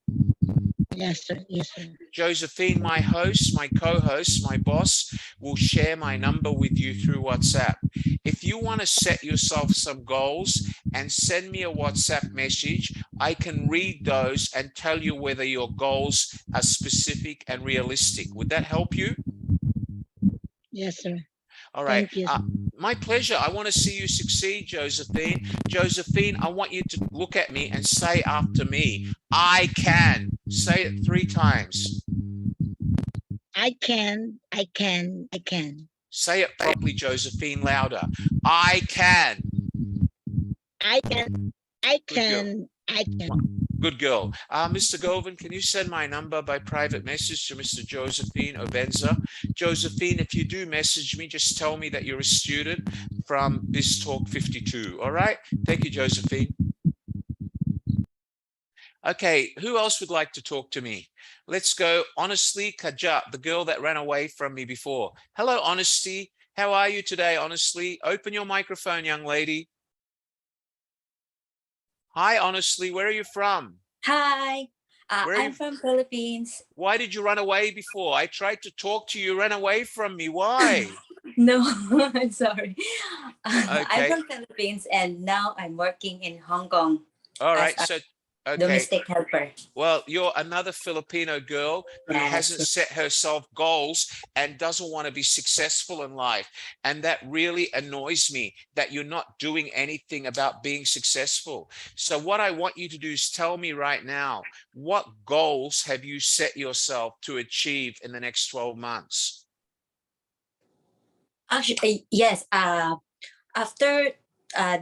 Yes, sir. Yes, sir. Josephine, my host, my co-host, my boss will share my number with you through WhatsApp. If you want to set yourself some goals and send me a WhatsApp message, I can read those and tell you whether your goals are specific and realistic. Would that help you? Yes, sir. All right. Thank you. My pleasure. I want to see you succeed, Josephine. Josephine, I want you to look at me and say after me, I can. Say it 3 times. I can. Say it properly, Josephine, louder. I can. I can. Good girl. Mr. Govan, can you send my number by private message to Mr. Josephine Obenza? Josephine, if you do message me, just tell me that you're a student from BizTalk 52. All right? Thank you, Josephine. Okay, who else would like to talk to me? Let's go. Honestly, Kajat, the girl that ran away from me before. Hello, Honesty. How are you today, Honestly? Open your microphone, young lady. Hi, Honestly. Where are you from? Hi, I'm from Philippines. Why did you run away before? I tried to talk to you, ran away from me. Why? No, I'm sorry. I'm Okay. from Philippines and now I'm working in Hong Kong All right. as So, a okay. domestic helper. Well, you're another Filipino girl who hasn't set herself goals and doesn't want to be successful in life. And that really annoys me that you're not doing anything about being successful. So what I want you to do is tell me right now, what goals have you set yourself to achieve in the next 12 months? Actually, yes. After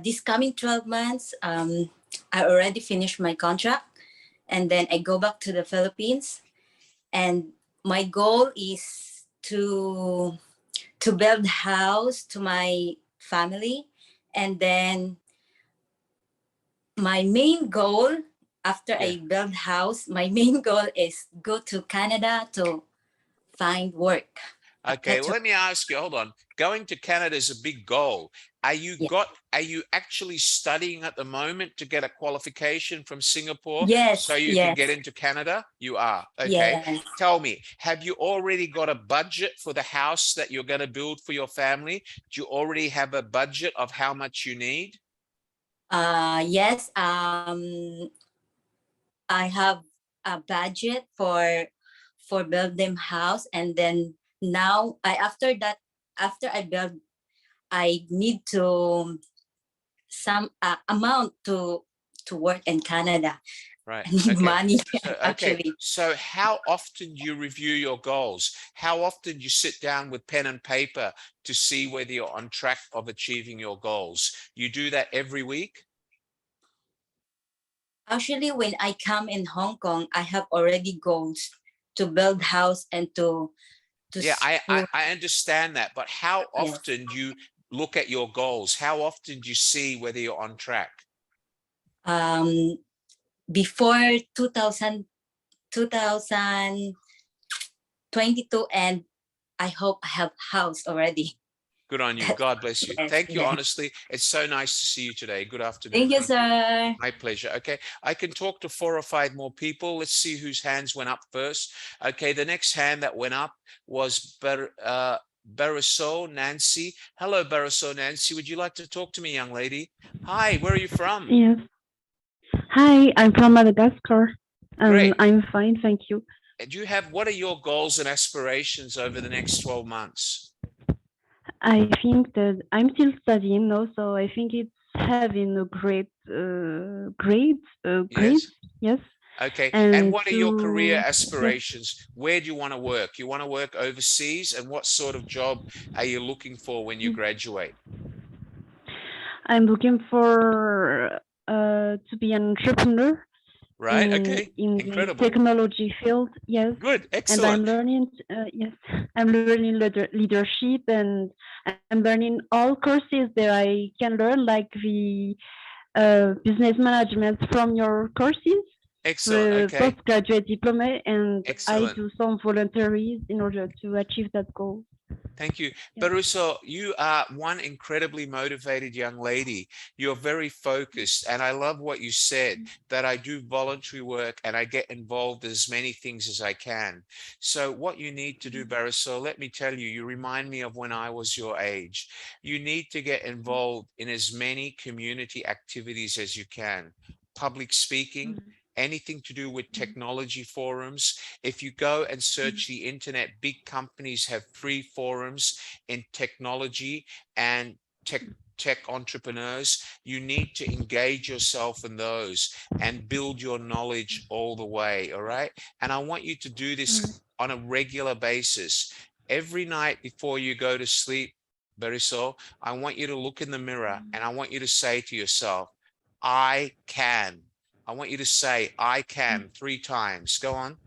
this coming 12 months, I already finished my contract and then I go back to the Philippines. And my goal is to build a house to my family. And then my main goal after I build house, my main goal is go to Canada to find work. Okay, well, let me ask you, hold on. Going to Canada is a big goal. Are you actually studying at the moment to get a qualification from Singapore? Yes, so you can get into Canada? You are. Okay. Yes. Tell me, have you already got a budget for the house that you're going to build for your family? Do you already have a budget of how much you need? Yes. I have a budget for building house, and then now after I build I need to some amount to work in Canada. Right. I need money So, actually. So how often do you review your goals? How often do you sit down with pen and paper to see whether you're on track of achieving your goals? You do that every week? Actually, when I come in Hong Kong, I have already goals to build house and to Yeah, I understand that, but how often do you look at your goals? How often do you see whether you're on track? Before 2022, and I hope I have house already. Good on you. God bless you. Thank you. Yes. Honestly, it's so nice to see you today. Good afternoon. Thank you, sir. My pleasure. Okay, I can talk to 4 or 5 more people. Let's see whose hands went up first. Okay, the next hand that went up was Barisol Nancy. Hello, Barisol Nancy. Would you like to talk to me, young lady? Hi, where are you from? Yes. Hi, I'm from Madagascar. Great. I'm fine, thank you. Do you have, what are your goals and aspirations over the next 12 months? I think that I'm still studying now, so I think it's having a great grades. Yes. Okay. And what are your career yes. aspirations? Where do you want to work? You want to work overseas? And what sort of job are you looking for when you graduate? I'm looking for to be an entrepreneur. Right. Okay. In Incredible. the technology field. Yes. Good. Excellent. And I'm learning. Yes, I'm learning leadership, and I'm learning all courses that I can learn, like the business management from your courses. Excellent. The Okay. postgraduate diploma, and Excellent. I do some voluntaries in order to achieve that goal. Thank you. Baruso, you are one incredibly motivated young lady. You're very focused. And I love what you said, that I do voluntary work and I get involved in as many things as I can. So what you need to do, Baruso, let me tell you, you remind me of when I was your age. You need to get involved in as many community activities as you can. Public speaking, anything to do with technology forums. If you go and search the internet, big companies have free forums in technology and tech entrepreneurs. You need to engage yourself in those and build your knowledge all the way. All right. And I want you to do this on a regular basis. Every night before you go to sleep, Barisol, I want you to look in the mirror and I want you to say to yourself, I can. I want you to say, I can 3 times. Go on.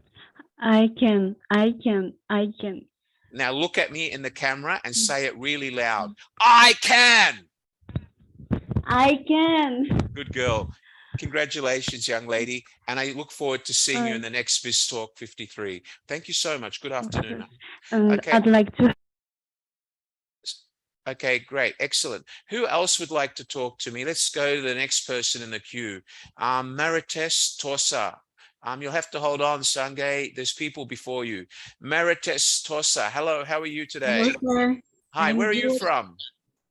I can, I can, I can. Now look at me in the camera and say it really loud. I can. I can. Good girl. Congratulations, young lady. And I look forward to seeing you in the next BizTalk 53. Thank you so much. Good afternoon. Okay. I'd like to. Okay, great. Excellent. Who else would like to talk to me? Let's go to the next person in the queue. Marites Tosa. You'll have to hold on, Sangay. There's people before you. Marites Tosa. Hello, how are you today? Hello, sir. Hi, where are you from?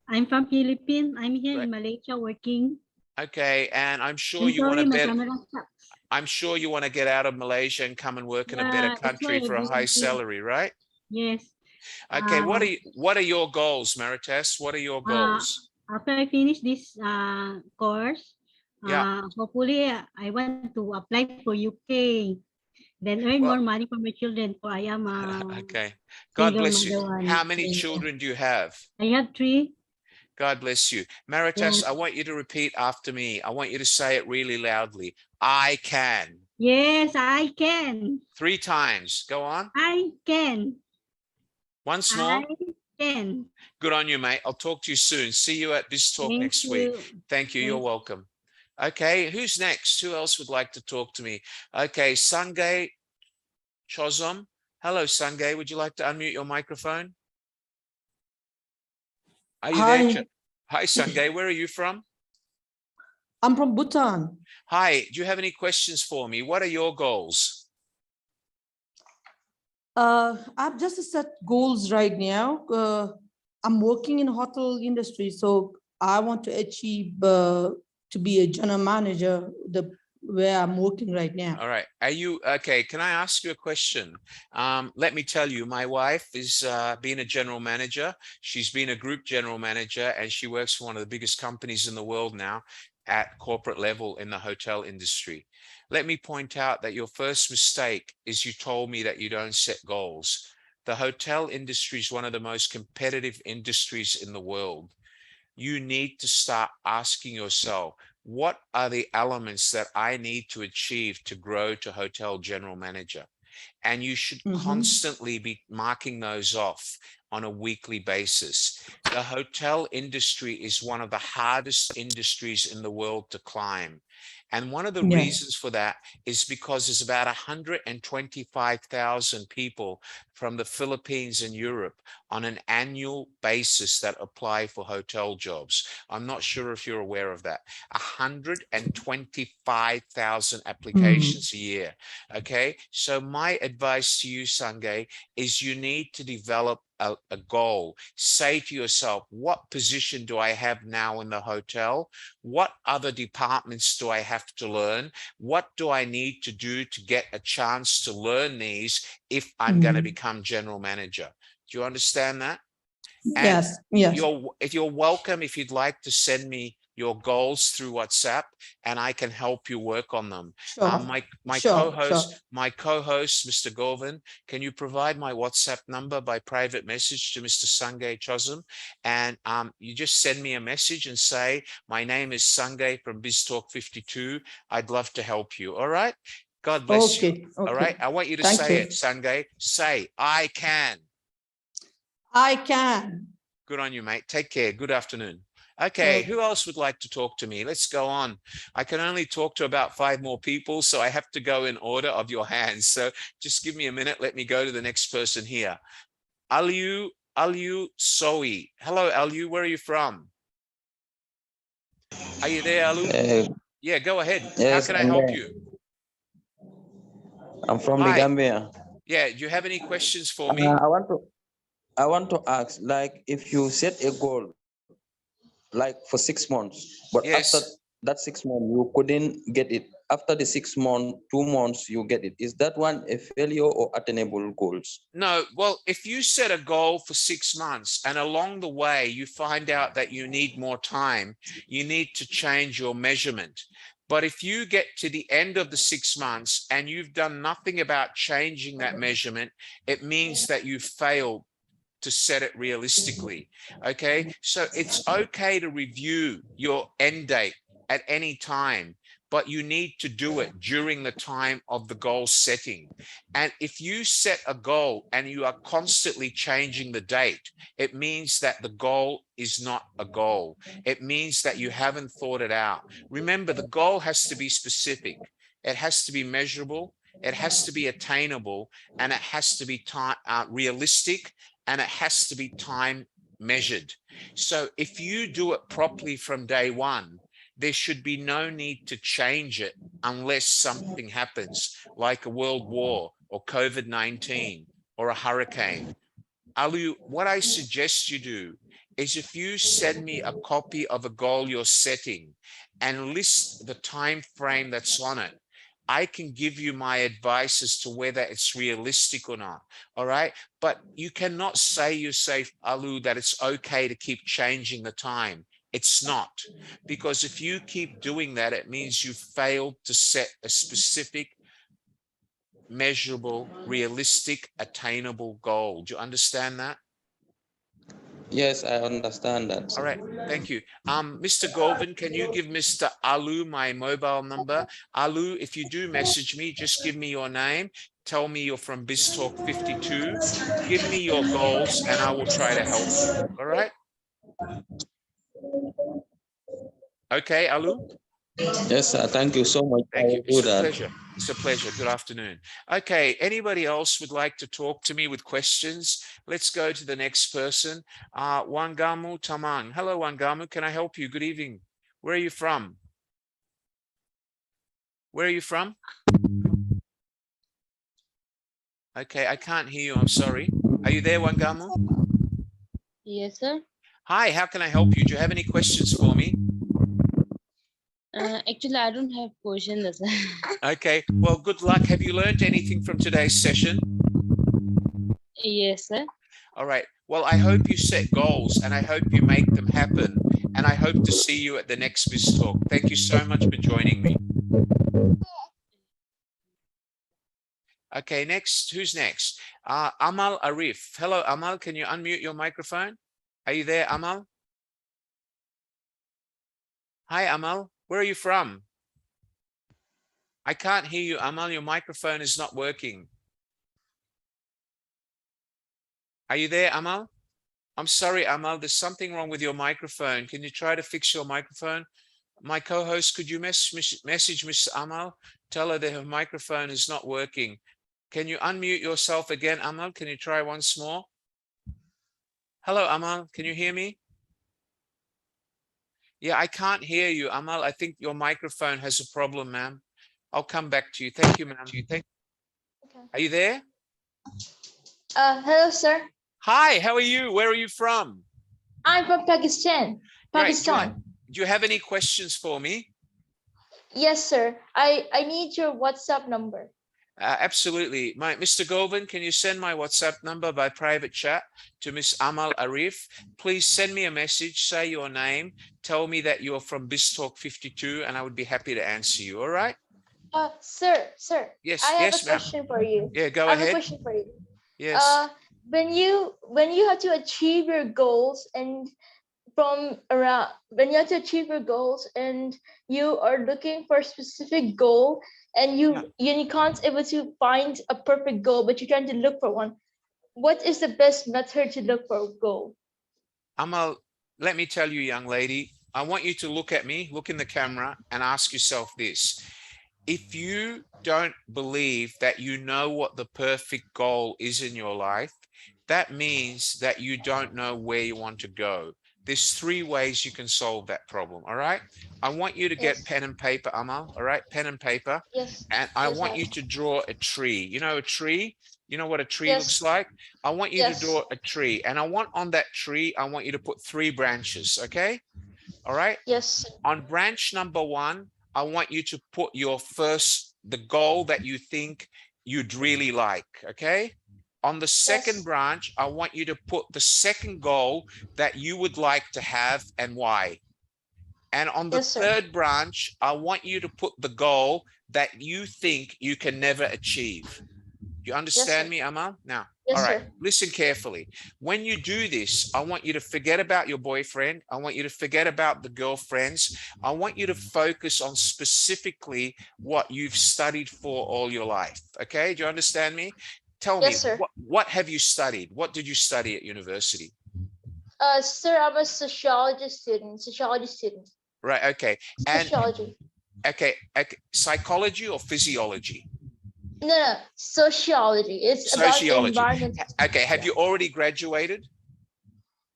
I'm from Philippines. I'm here in Malaysia working. Okay, and I'm sure you want to get out of Malaysia and come and work in a better country for a high salary, right? Yes. Okay, what are your goals, Marites? What are your goals? After I finish this course, hopefully I want to apply for UK, then earn more money for my children. For I am okay. God bless you. How many children do you have? I have 3. God bless you. Marites, I want you to repeat after me. I want you to say it really loudly. I can. Yes, I can. 3 times. Go on. I can. Once more. I can. Good on you, mate. I'll talk to you soon. See you at BizTalk next week. Thank you. You're welcome. Okay, who's next? Who else would like to talk to me? Okay, Sangay Chozom. Hello, Sangay. Would you like to unmute your microphone? Are you there? Hi, Sangay. Where are you from? I'm from Bhutan. Hi. Do you have any questions for me? What are your goals? I've just set goals right now. I'm working in hotel industry, so I want to achieve to be a general manager, the where I'm working right now. All right. Are you okay? Can I ask you a question? Let me tell you, my wife is being a general manager. She's been a group general manager, and she works for one of the biggest companies in the world now at corporate level in the hotel industry. Let me point out that your first mistake is you told me that you don't set goals. The hotel industry is one of the most competitive industries in the world. You need to start asking yourself, what are the elements that I need to achieve to grow to hotel general manager? And you should constantly be marking those off on a weekly basis. The hotel industry is one of the hardest industries in the world to climb. And one of the reasons for that is because there's about 125,000 people from the Philippines and Europe on an annual basis that apply for hotel jobs. I'm not sure if you're aware of that. 125,000 applications a year. Okay, so my advice to you, Sanjay, is you need to develop a goal. Say to yourself, what position do I have now in the hotel? What other departments do I have to learn? What do I need to do to get a chance to learn these if I'm going to become general manager? Do you understand that? And yes. If you're welcome, if you'd like to send me your goals through WhatsApp, and I can help you work on them. My co-host, Mr. Govind, can you provide my WhatsApp number by private message to Mr. Sanjay Chosum? And you just send me a message and say, my name is Sanjay from BizTalk 52. I'd love to help you. All right. God bless you. All right. I want you to say it, Sanjay. Say, I can. I can. Good on you, mate. Take care. Good afternoon. Okay, who else would like to talk to me? Let's go on. I can only talk to about 5 more people, so I have to go in order of your hands. So just give me a minute. Let me go to the next person here. Aliu Soe. Hello, Aliu. Where are you from? Are you there, Aliu? Yeah, go ahead. Yes, how can I help you? I'm from the Gambia. Yeah, do you have any questions for me? I want to ask, like, if you set a goal, like for 6 months, but after that 6 months you couldn't get it. After the 6 months, 2 months you get it. Is that one a failure or attainable goals? No. Well, if you set a goal for 6 months and along the way you find out that you need more time, you need to change your measurement. But if you get to the end of the 6 months and you've done nothing about changing that measurement, it means that you failed to set it realistically. Okay, so it's okay to review your end date at any time, but you need to do it during the time of the goal setting. And if you set a goal and you are constantly changing the date, it means that the goal is not a goal. It means that you haven't thought it out. Remember, the goal has to be specific. It has to be measurable. It has to be attainable, and it has to be realistic, and it has to be time measured. So if you do it properly from day one, there should be no need to change it unless something happens, like a world war or COVID-19 or a hurricane. Aliu, what I suggest you do is, if you send me a copy of a goal you're setting and list the time frame that's on it, I can give you my advice as to whether it's realistic or not. All right. But you cannot say yourself, Aliu, that it's okay to keep changing the time. It's not, because if you keep doing that, it means you failed to set a specific, measurable, realistic, attainable goal. Do you understand that? Yes, I understand that. All right, thank you. Mr. Govind, can you give Mr. Aliu my mobile number? Aliu, if you do message me, just give me your name. Tell me you're from BizTalk 52. Give me your goals and I will try to help you. All right? Okay, Aliu? Yes, sir. Thank you so much. Thank you. It's a pleasure. It's a pleasure. Good afternoon. Okay, anybody else would like to talk to me with questions? Let's go to the next person. Wangamu Tamang. Hello, Wangamu. Can I help you? Good evening. Where are you from? Where are you from? Okay, I can't hear you. I'm sorry. Are you there, Wangamu? Yes, sir. Hi, how can I help you? Do you have any questions for me? Actually, I don't have questions. Okay, well, good luck. Have you learned anything from today's session? Yes, sir. All right. Well, I hope you set goals and I hope you make them happen. And I hope to see you at the next BizTalk. Thank you so much for joining me. Okay, next. Who's next? Amal Arif. Hello, Amal. Can you unmute your microphone? Are you there, Amal? Hi, Amal. Where are you from? I can't hear you, Amal. Your microphone is not working. Are you there, Amal? I'm sorry, Amal. There's something wrong with your microphone. Can you try to fix your microphone? My co-host, could you message Miss Amal? Tell her that her microphone is not working. Can you unmute yourself again, Amal? Can you try once more? Hello, Amal. Can you hear me? Yeah, I can't hear you, Amal. I think your microphone has a problem, ma'am. I'll come back to you. Thank you, ma'am. Okay. Are you there? Hello, sir. Hi, how are you? Where are you from? I'm from Pakistan. Great. Pakistan. Do you have any questions for me? Yes, sir. I need your WhatsApp number. Absolutely. Mr. Govind, can you send my WhatsApp number by private chat to Miss Amal Arif? Please send me a message, say your name, tell me that you're from BizTalk 52, and I would be happy to answer you. All right? Sir. Yes, I have yes, a ma'am. question for you. Yeah, go I have ahead. a question for you. Yes. When you have to achieve your goals and when you have to achieve your goals and you are looking for a specific goal and you can't able to find a perfect goal, but you're trying to look for one. What is the best method to look for a goal? Amal, let me tell you, young lady, I want you to look at me, look in the camera, and ask yourself this. If you don't believe that you know what the perfect goal is in your life, that means that you don't know where you want to go. There's 3 ways you can solve that problem, all right? I want you to get pen and paper, Amal, all right? Pen and paper. Yes. And I Yes, want sir. you to draw a tree. You know a tree? You know what a tree Yes. looks like? I want you to Yes. draw a tree. And I want on that tree, I want you to put 3 branches, okay? All right? Yes. On branch number 1, I want you to put the goal that you think you'd really like, okay? On the second branch, I want you to put the second goal that you would like to have and why. And on the third branch, I want you to put the goal that you think you can never achieve. You understand me, Amal? Now, Yes, all right, sir. listen carefully. When you do this, I want you to forget about your boyfriend. I want you to forget about the girlfriends. I want you to focus on specifically what you've studied for all your life. Okay, do you understand me? Tell me, what have you studied? What did you study at university? Sir, I'm a sociology student. Right, okay. And Sociology. okay, psychology or physiology? No, sociology. It's about Sociology. environment. Okay, have you already graduated?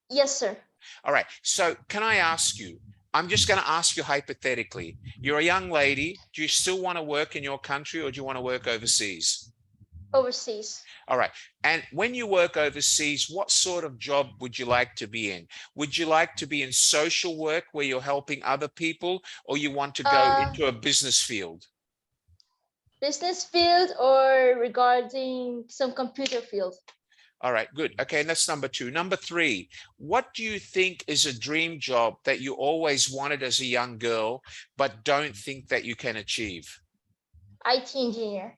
Yes, sir. All right, so can I ask you, I'm just going to ask you hypothetically, you're a young lady, do you still want to work in your country or do you want to work overseas? Overseas. All right, and when you work overseas, what sort of job would you like to be in? Would you like to be in social work where you're helping other people, or you want to go into a business field? Business field or regarding some computer field? All right, good. Okay, and that's number 2. Number 3, what do you think is a dream job that you always wanted as a young girl, but don't think that you can achieve? IT engineer.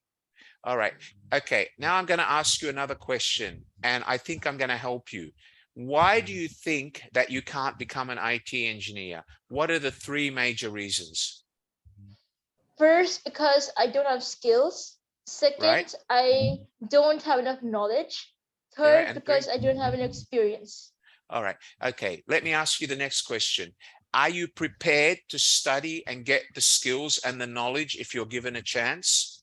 All right. Okay, now I'm going to ask you another question, and I think I'm going to help you. Why do you think that you can't become an IT engineer? What are the 3 major reasons? First, because I don't have skills. Second, I don't have enough knowledge. Third, because I don't have any experience. All right. Okay. Let me ask you the next question. Are you prepared to study and get the skills and the knowledge if you're given a chance?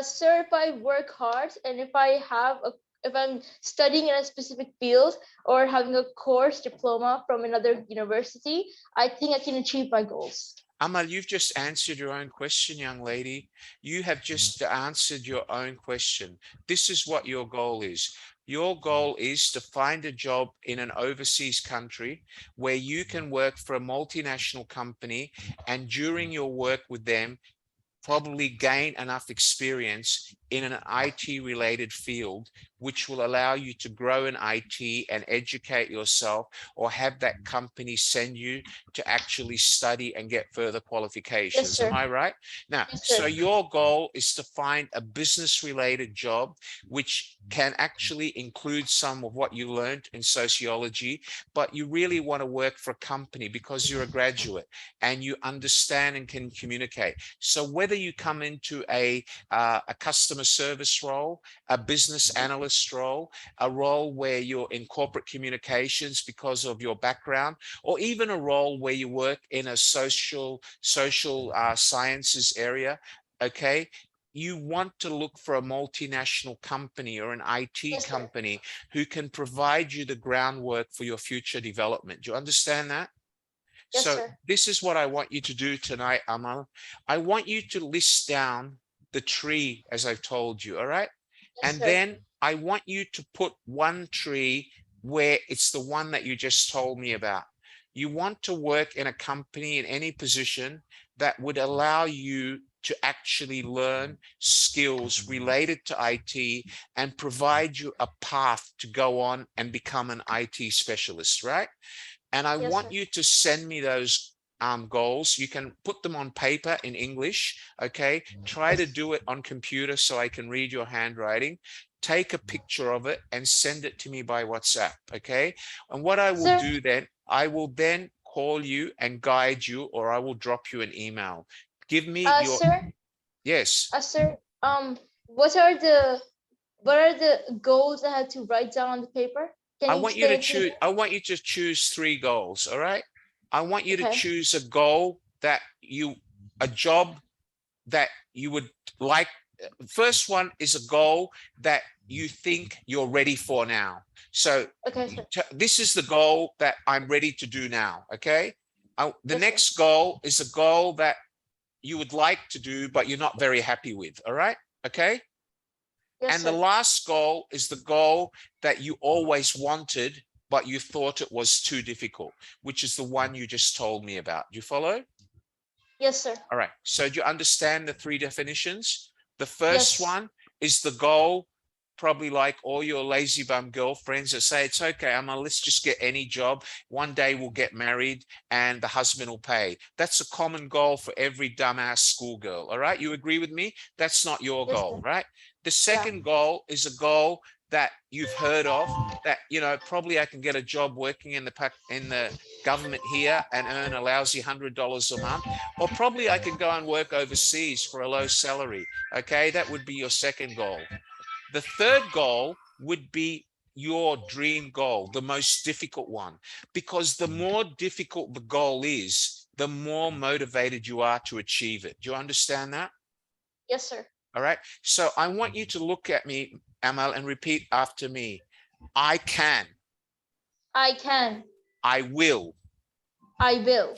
Sir, if I work hard and if I'm studying in a specific field or having a course diploma from another university, I think I can achieve my goals. Amal, you've just answered your own question, young lady. You have just answered your own question. This is what your goal is. Your goal is to find a job in an overseas country where you can work for a multinational company, and during your work with them, probably gain enough experience in an IT related field, which will allow you to grow in IT and educate yourself, or have that company send you to actually study and get further qualifications. Am I right? Now, so your goal is to find a business related job, which can actually include some of what you learned in sociology, but you really want to work for a company because you're a graduate and you understand and can communicate. So whether you come into a customer service role, a business analyst role, a role where you're in corporate communications because of your background, or even a role where you work in a social sciences area, okay, you want to look for a multinational company or an IT company who can provide you the groundwork for your future development. Do you understand that? So this is what I want you to do tonight, Amal. I want you to list down the tree, as I've told you, all right? And then I want you to put one tree where it's the one that you just told me about. You want to work in a company in any position that would allow you to actually learn skills related to IT and provide you a path to go on and become an IT specialist, right? And I want you to send me those goals. You can put them on paper in English, okay? Try to do it on computer so I can read your handwriting. Take a picture of it and send it to me by WhatsApp, okay? And what I will do then, I will then call you and guide you, or I will drop you an email. Give me your... Sir? Yes. Sir, what are the goals I have to write down on the paper? I want you to choose. I want you to choose 3 goals. All right. I want you to choose a goal that a job that you would like. First one is a goal that you think you're ready for now. So this is the goal that I'm ready to do now. Okay. The next goal is a goal that you would like to do, but you're not very happy with. All right. Okay. And the last goal is the goal that you always wanted, but you thought it was too difficult, which is the one you just told me about. Do you follow? Yes, sir. All right. So do you understand the 3 definitions? The first one is the goal, probably like all your lazy bum girlfriends that say, it's okay, Emma, let's just get any job. One day we'll get married and the husband will pay. That's a common goal for every dumbass schoolgirl. All right. You agree with me? That's not your goal, right? The second goal is a goal that you've heard of, that, you know, probably I can get a job working in the government here and earn a lousy $100 a month, or probably I can go and work overseas for a low salary. Okay, that would be your second goal. The third goal would be your dream goal, the most difficult one, because the more difficult the goal is, the more motivated you are to achieve it. Do you understand that? Yes, sir. All right. So I want you to look at me, Amal, and repeat after me. I can. I can. I will. I will.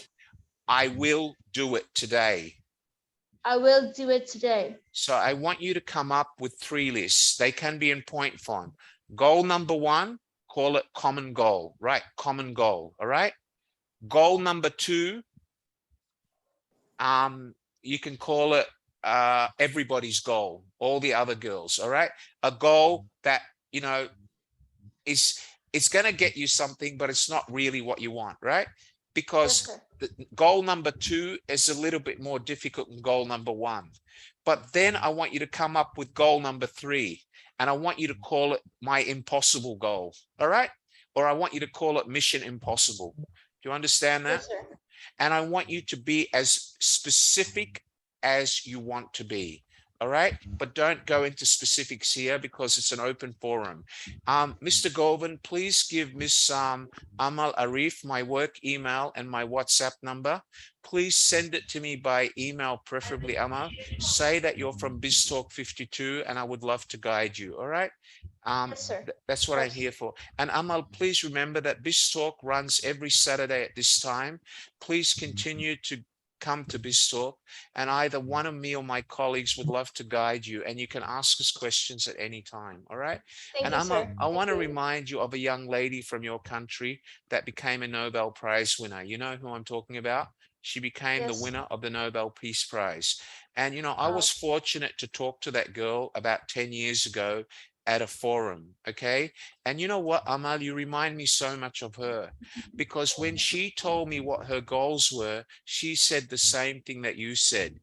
I will do it today. I will do it today. So I want you to come up with 3 lists. They can be in point form. Goal number 1, call it common goal, right? Common goal. All right. Goal number 2, you can call it everybody's goal, all the other girls. All right. A goal that, you know, it's going to get you something, but it's not really what you want, right? Because the goal number 2 is a little bit more difficult than goal number 1. But then I want you to come up with goal number 3, and I want you to call it my impossible goal. All right. Or I want you to call it mission impossible. Do you understand that? Yes, sir. And I want you to be as specific as you want to be. All right. But don't go into specifics here because it's an open forum. Mr. Govan, please give Miss Amal Arif my work email and my WhatsApp number. Please send it to me by email, preferably, Amal. Say that you're from BizTalk 52 and I would love to guide you. All right. Yes, sir. That's what I'm here for. And Amal, please remember that BizTalk runs every Saturday at this time. Please continue to come to BizTalk, and either one of me or my colleagues would love to guide you, and you can ask us questions at any time. All right. Thank And you, sir. I want to Thank you. remind you of a young lady from your country that became a Nobel Prize winner. You know who I'm talking about? She became the Yes. winner of the Nobel Peace Prize. And, you know, I Wow. was fortunate to talk to that girl about 10 years ago at a forum. Okay. And you know what, Amal, you remind me so much of her, because when she told me what her goals were, she said the same thing that you said.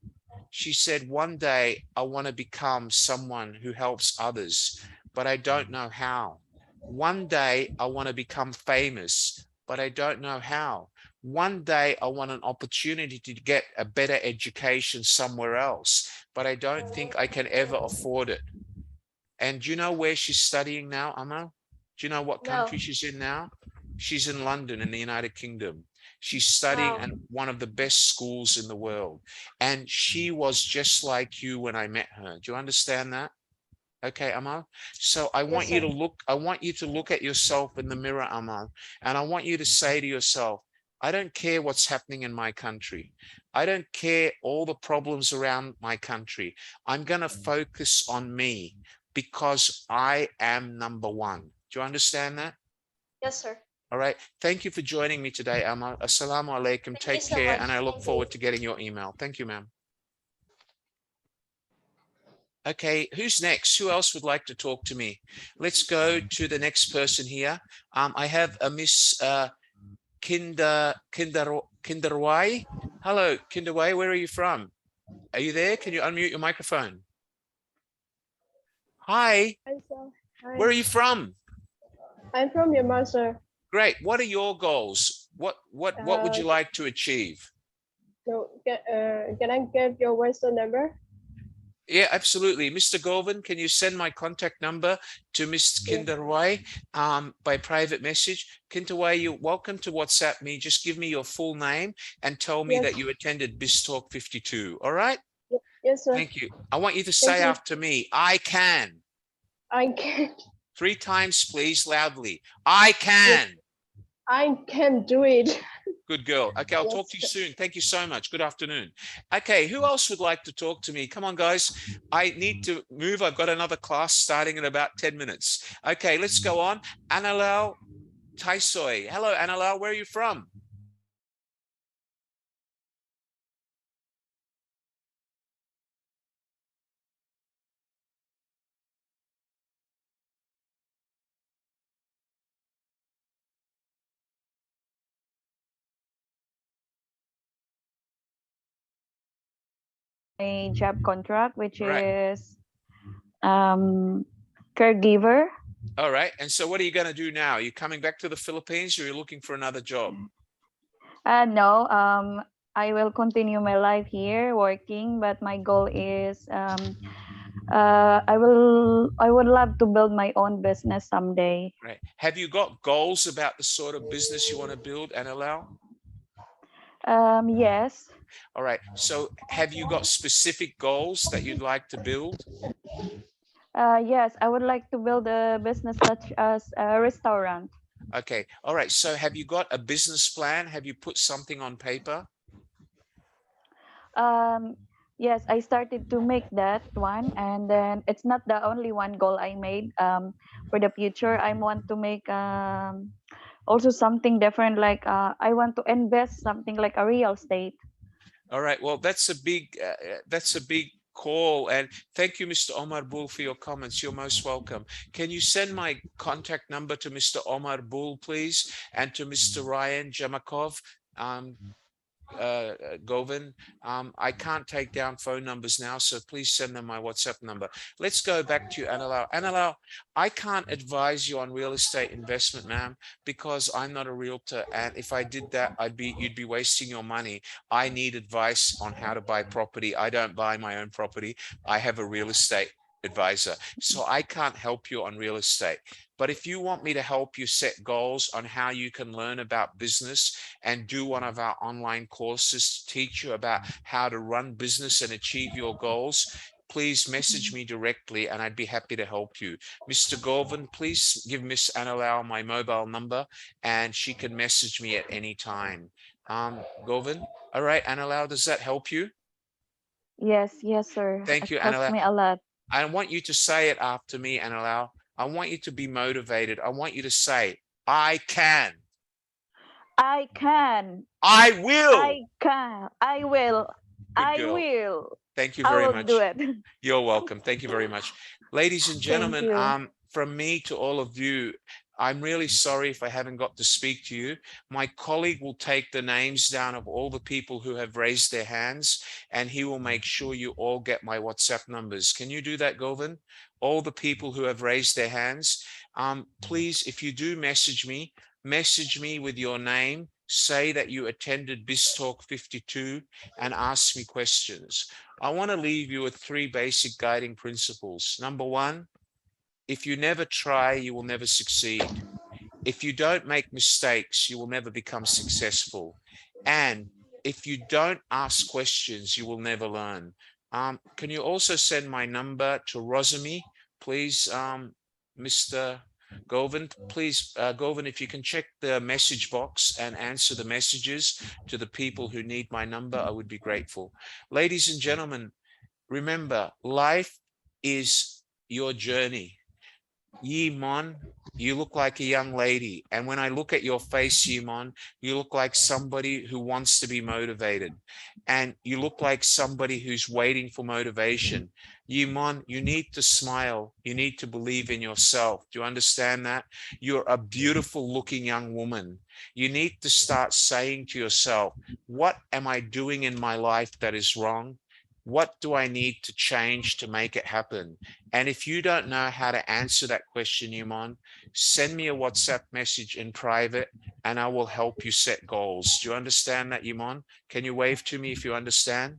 She said, one day I want to become someone who helps others, but I don't know how. One day I want to become famous, but I don't know how. One day I want an opportunity to get a better education somewhere else, but I don't think I can ever afford it. And do you know where she's studying now, Amal? Do you know what No. country she's in now? She's in London in the United Kingdom. She's studying Wow. at one of the best schools in the world. And she was just like you when I met her. Do you understand that? Okay, Amal. So I want you to look, I want you to look at yourself in the mirror, Amal, and I want you to say to yourself, I don't care what's happening in my country. I don't care all the problems around my country. I'm going to focus on me because I am number one. Do you understand that? Yes, sir. All right. Thank you for joining me today, Amal. Assalamu alaikum. Thank you Take so care, much. and I look Thank forward you. to getting your email. Thank you, ma'am. Okay, who's next? Who else would like to talk to me? Let's go to the next person here. I have a Miss Kinderwai. Hello, Kinderwai, where are you from? Are you there? Can you unmute your microphone? Hi, Hi, sir. Hi. where are you from? I'm from Myanmar, sir. Great. What are your goals? What would you like to achieve? So, can I get your WhatsApp number? Yeah, absolutely. Mr. Govan, can you send my contact number to Ms. Kinderwai by private message? Kinderwai, you're welcome to WhatsApp me. Just give me your full name and tell me that you attended BizTalk 52. All right? Yes, sir. Thank you. I want you to say you. after me, I can. I can. 3 times, please, loudly. I can. I can do it. Good girl. Okay, I'll Yes, talk to you sir. soon. Thank you so much. Good afternoon. Okay, who else would like to talk to me? Come on, guys. I need to move. I've got another class starting in about 10 minutes. Okay, let's go on. Analau Taisoy. Hello, Analau. Where are you from? A job contract, which Right. is caregiver. All right. And so what are you going to do now? Are you coming back to the Philippines or are you looking for another job? No, I will continue my life here working, but my goal is I would love to build my own business someday. Right. Have you got goals about the sort of business you want to build, Analau? Yes. All right. So have you got specific goals that you'd like to build? Yes, I would like to build a business such as a restaurant. Okay. All right. So have you got a business plan? Have you put something on paper? Yes, I started to make that one, and then it's not the only one goal I made. For the future, I want to make also something different. Like I want to invest something like a real estate. All right. Well, that's a big call. And thank you, Mr. Omar Bull, for your comments. You're most welcome. Can you send my contact number to Mr. Omar Bull, please, and to Mr. Ryan Jamakov? Govan, I can't take down phone numbers now, so please send them my WhatsApp number. Let's go back to you, Analau. Analau, I can't advise you on real estate investment, ma'am, because I'm not a realtor, and if I did that, you'd be wasting your money. I need advice on how to buy property. I don't buy my own property. I have a real estate advisor, so I can't help you on real estate. But if you want me to help you set goals on how you can learn about business and do one of our online courses to teach you about how to run business and achieve your goals, please message me directly and I'd be happy to help you. Mr. Govan, please give Miss Analau my mobile number and she can message me at any time. Govind. All right, Annalau, does that help you? Yes, yes, sir. Thank It you, helps Annalau. me a lot. I want you to say it after me, Annalau. I want you to be motivated. I want you to say, I can. I can. I will. I can. I will. Good I girl. will. Thank you I very will do much. it. You're welcome. Thank you very much. Ladies and gentlemen, you. from me to all of you, I'm really sorry if I haven't got to speak to you. My colleague will take the names down of all the people who have raised their hands, and he will make sure you all get my WhatsApp numbers. Can you do that, Govind? All the people who have raised their hands, please, if you do message me with your name, say that you attended BizTalk 52 and ask me questions. I want to leave you with 3 basic guiding principles. Number 1, if you never try, you will never succeed. If you don't make mistakes, you will never become successful. And if you don't ask questions, you will never learn. Can you also send my number to Rosamy, please, Mr. Govind? Please, Govind, if you can check the message box and answer the messages to the people who need my number, I would be grateful. Ladies and gentlemen, remember, life is your journey. Yimon, you look like a young lady. And when I look at your face, Yimon, you look like somebody who wants to be motivated. And you look like somebody who's waiting for motivation. Yimon, you need to smile. You need to believe in yourself. Do you understand that? You're a beautiful looking young woman. You need to start saying to yourself, what am I doing in my life that is wrong? What do I need to change to make it happen? And if you don't know how to answer that question, Yimon, send me a WhatsApp message in private and I will help you set goals. Do you understand that, Yimon? Can you wave to me if you understand?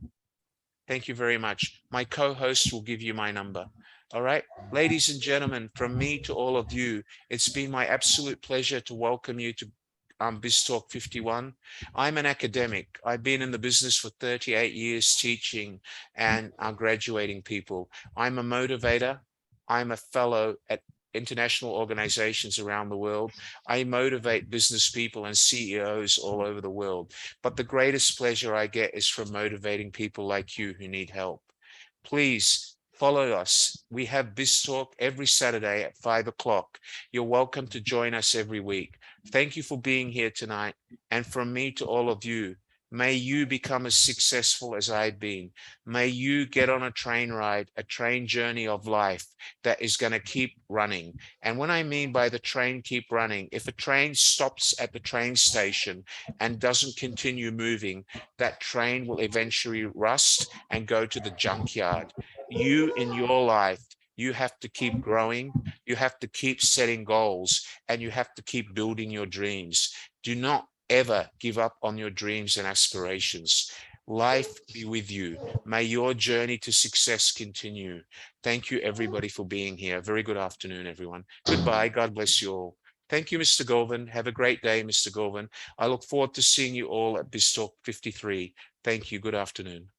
Thank you very much. My co-host will give you my number. All right. Ladies and gentlemen, from me to all of you, it's been my absolute pleasure to welcome you to BizTalk 51. I'm an academic. I've been in the business for 38 years teaching and graduating people. I'm a motivator. I'm a fellow at international organizations around the world. I motivate business people and CEOs all over the world. But the greatest pleasure I get is from motivating people like you who need help. Please follow us. We have BizTalk every Saturday at 5 o'clock. You're welcome to join us every week. Thank you for being here tonight. And from me to all of you, may you become as successful as I've been. May you get on a train ride, a train journey of life that is going to keep running. And when I mean by the train keep running, if a train stops at the train station and doesn't continue moving, that train will eventually rust and go to the junkyard. You in your life, you have to keep growing, you have to keep setting goals, and you have to keep building your dreams. Do not ever give up on your dreams and aspirations. Life be with you. May your journey to success continue. Thank you, everybody, for being here. Very good afternoon, everyone. Goodbye. God bless you all. Thank you, Mr. Govind. Have a great day, Mr. Govind. I look forward to seeing you all at BizTalk 53. Thank you. Good afternoon.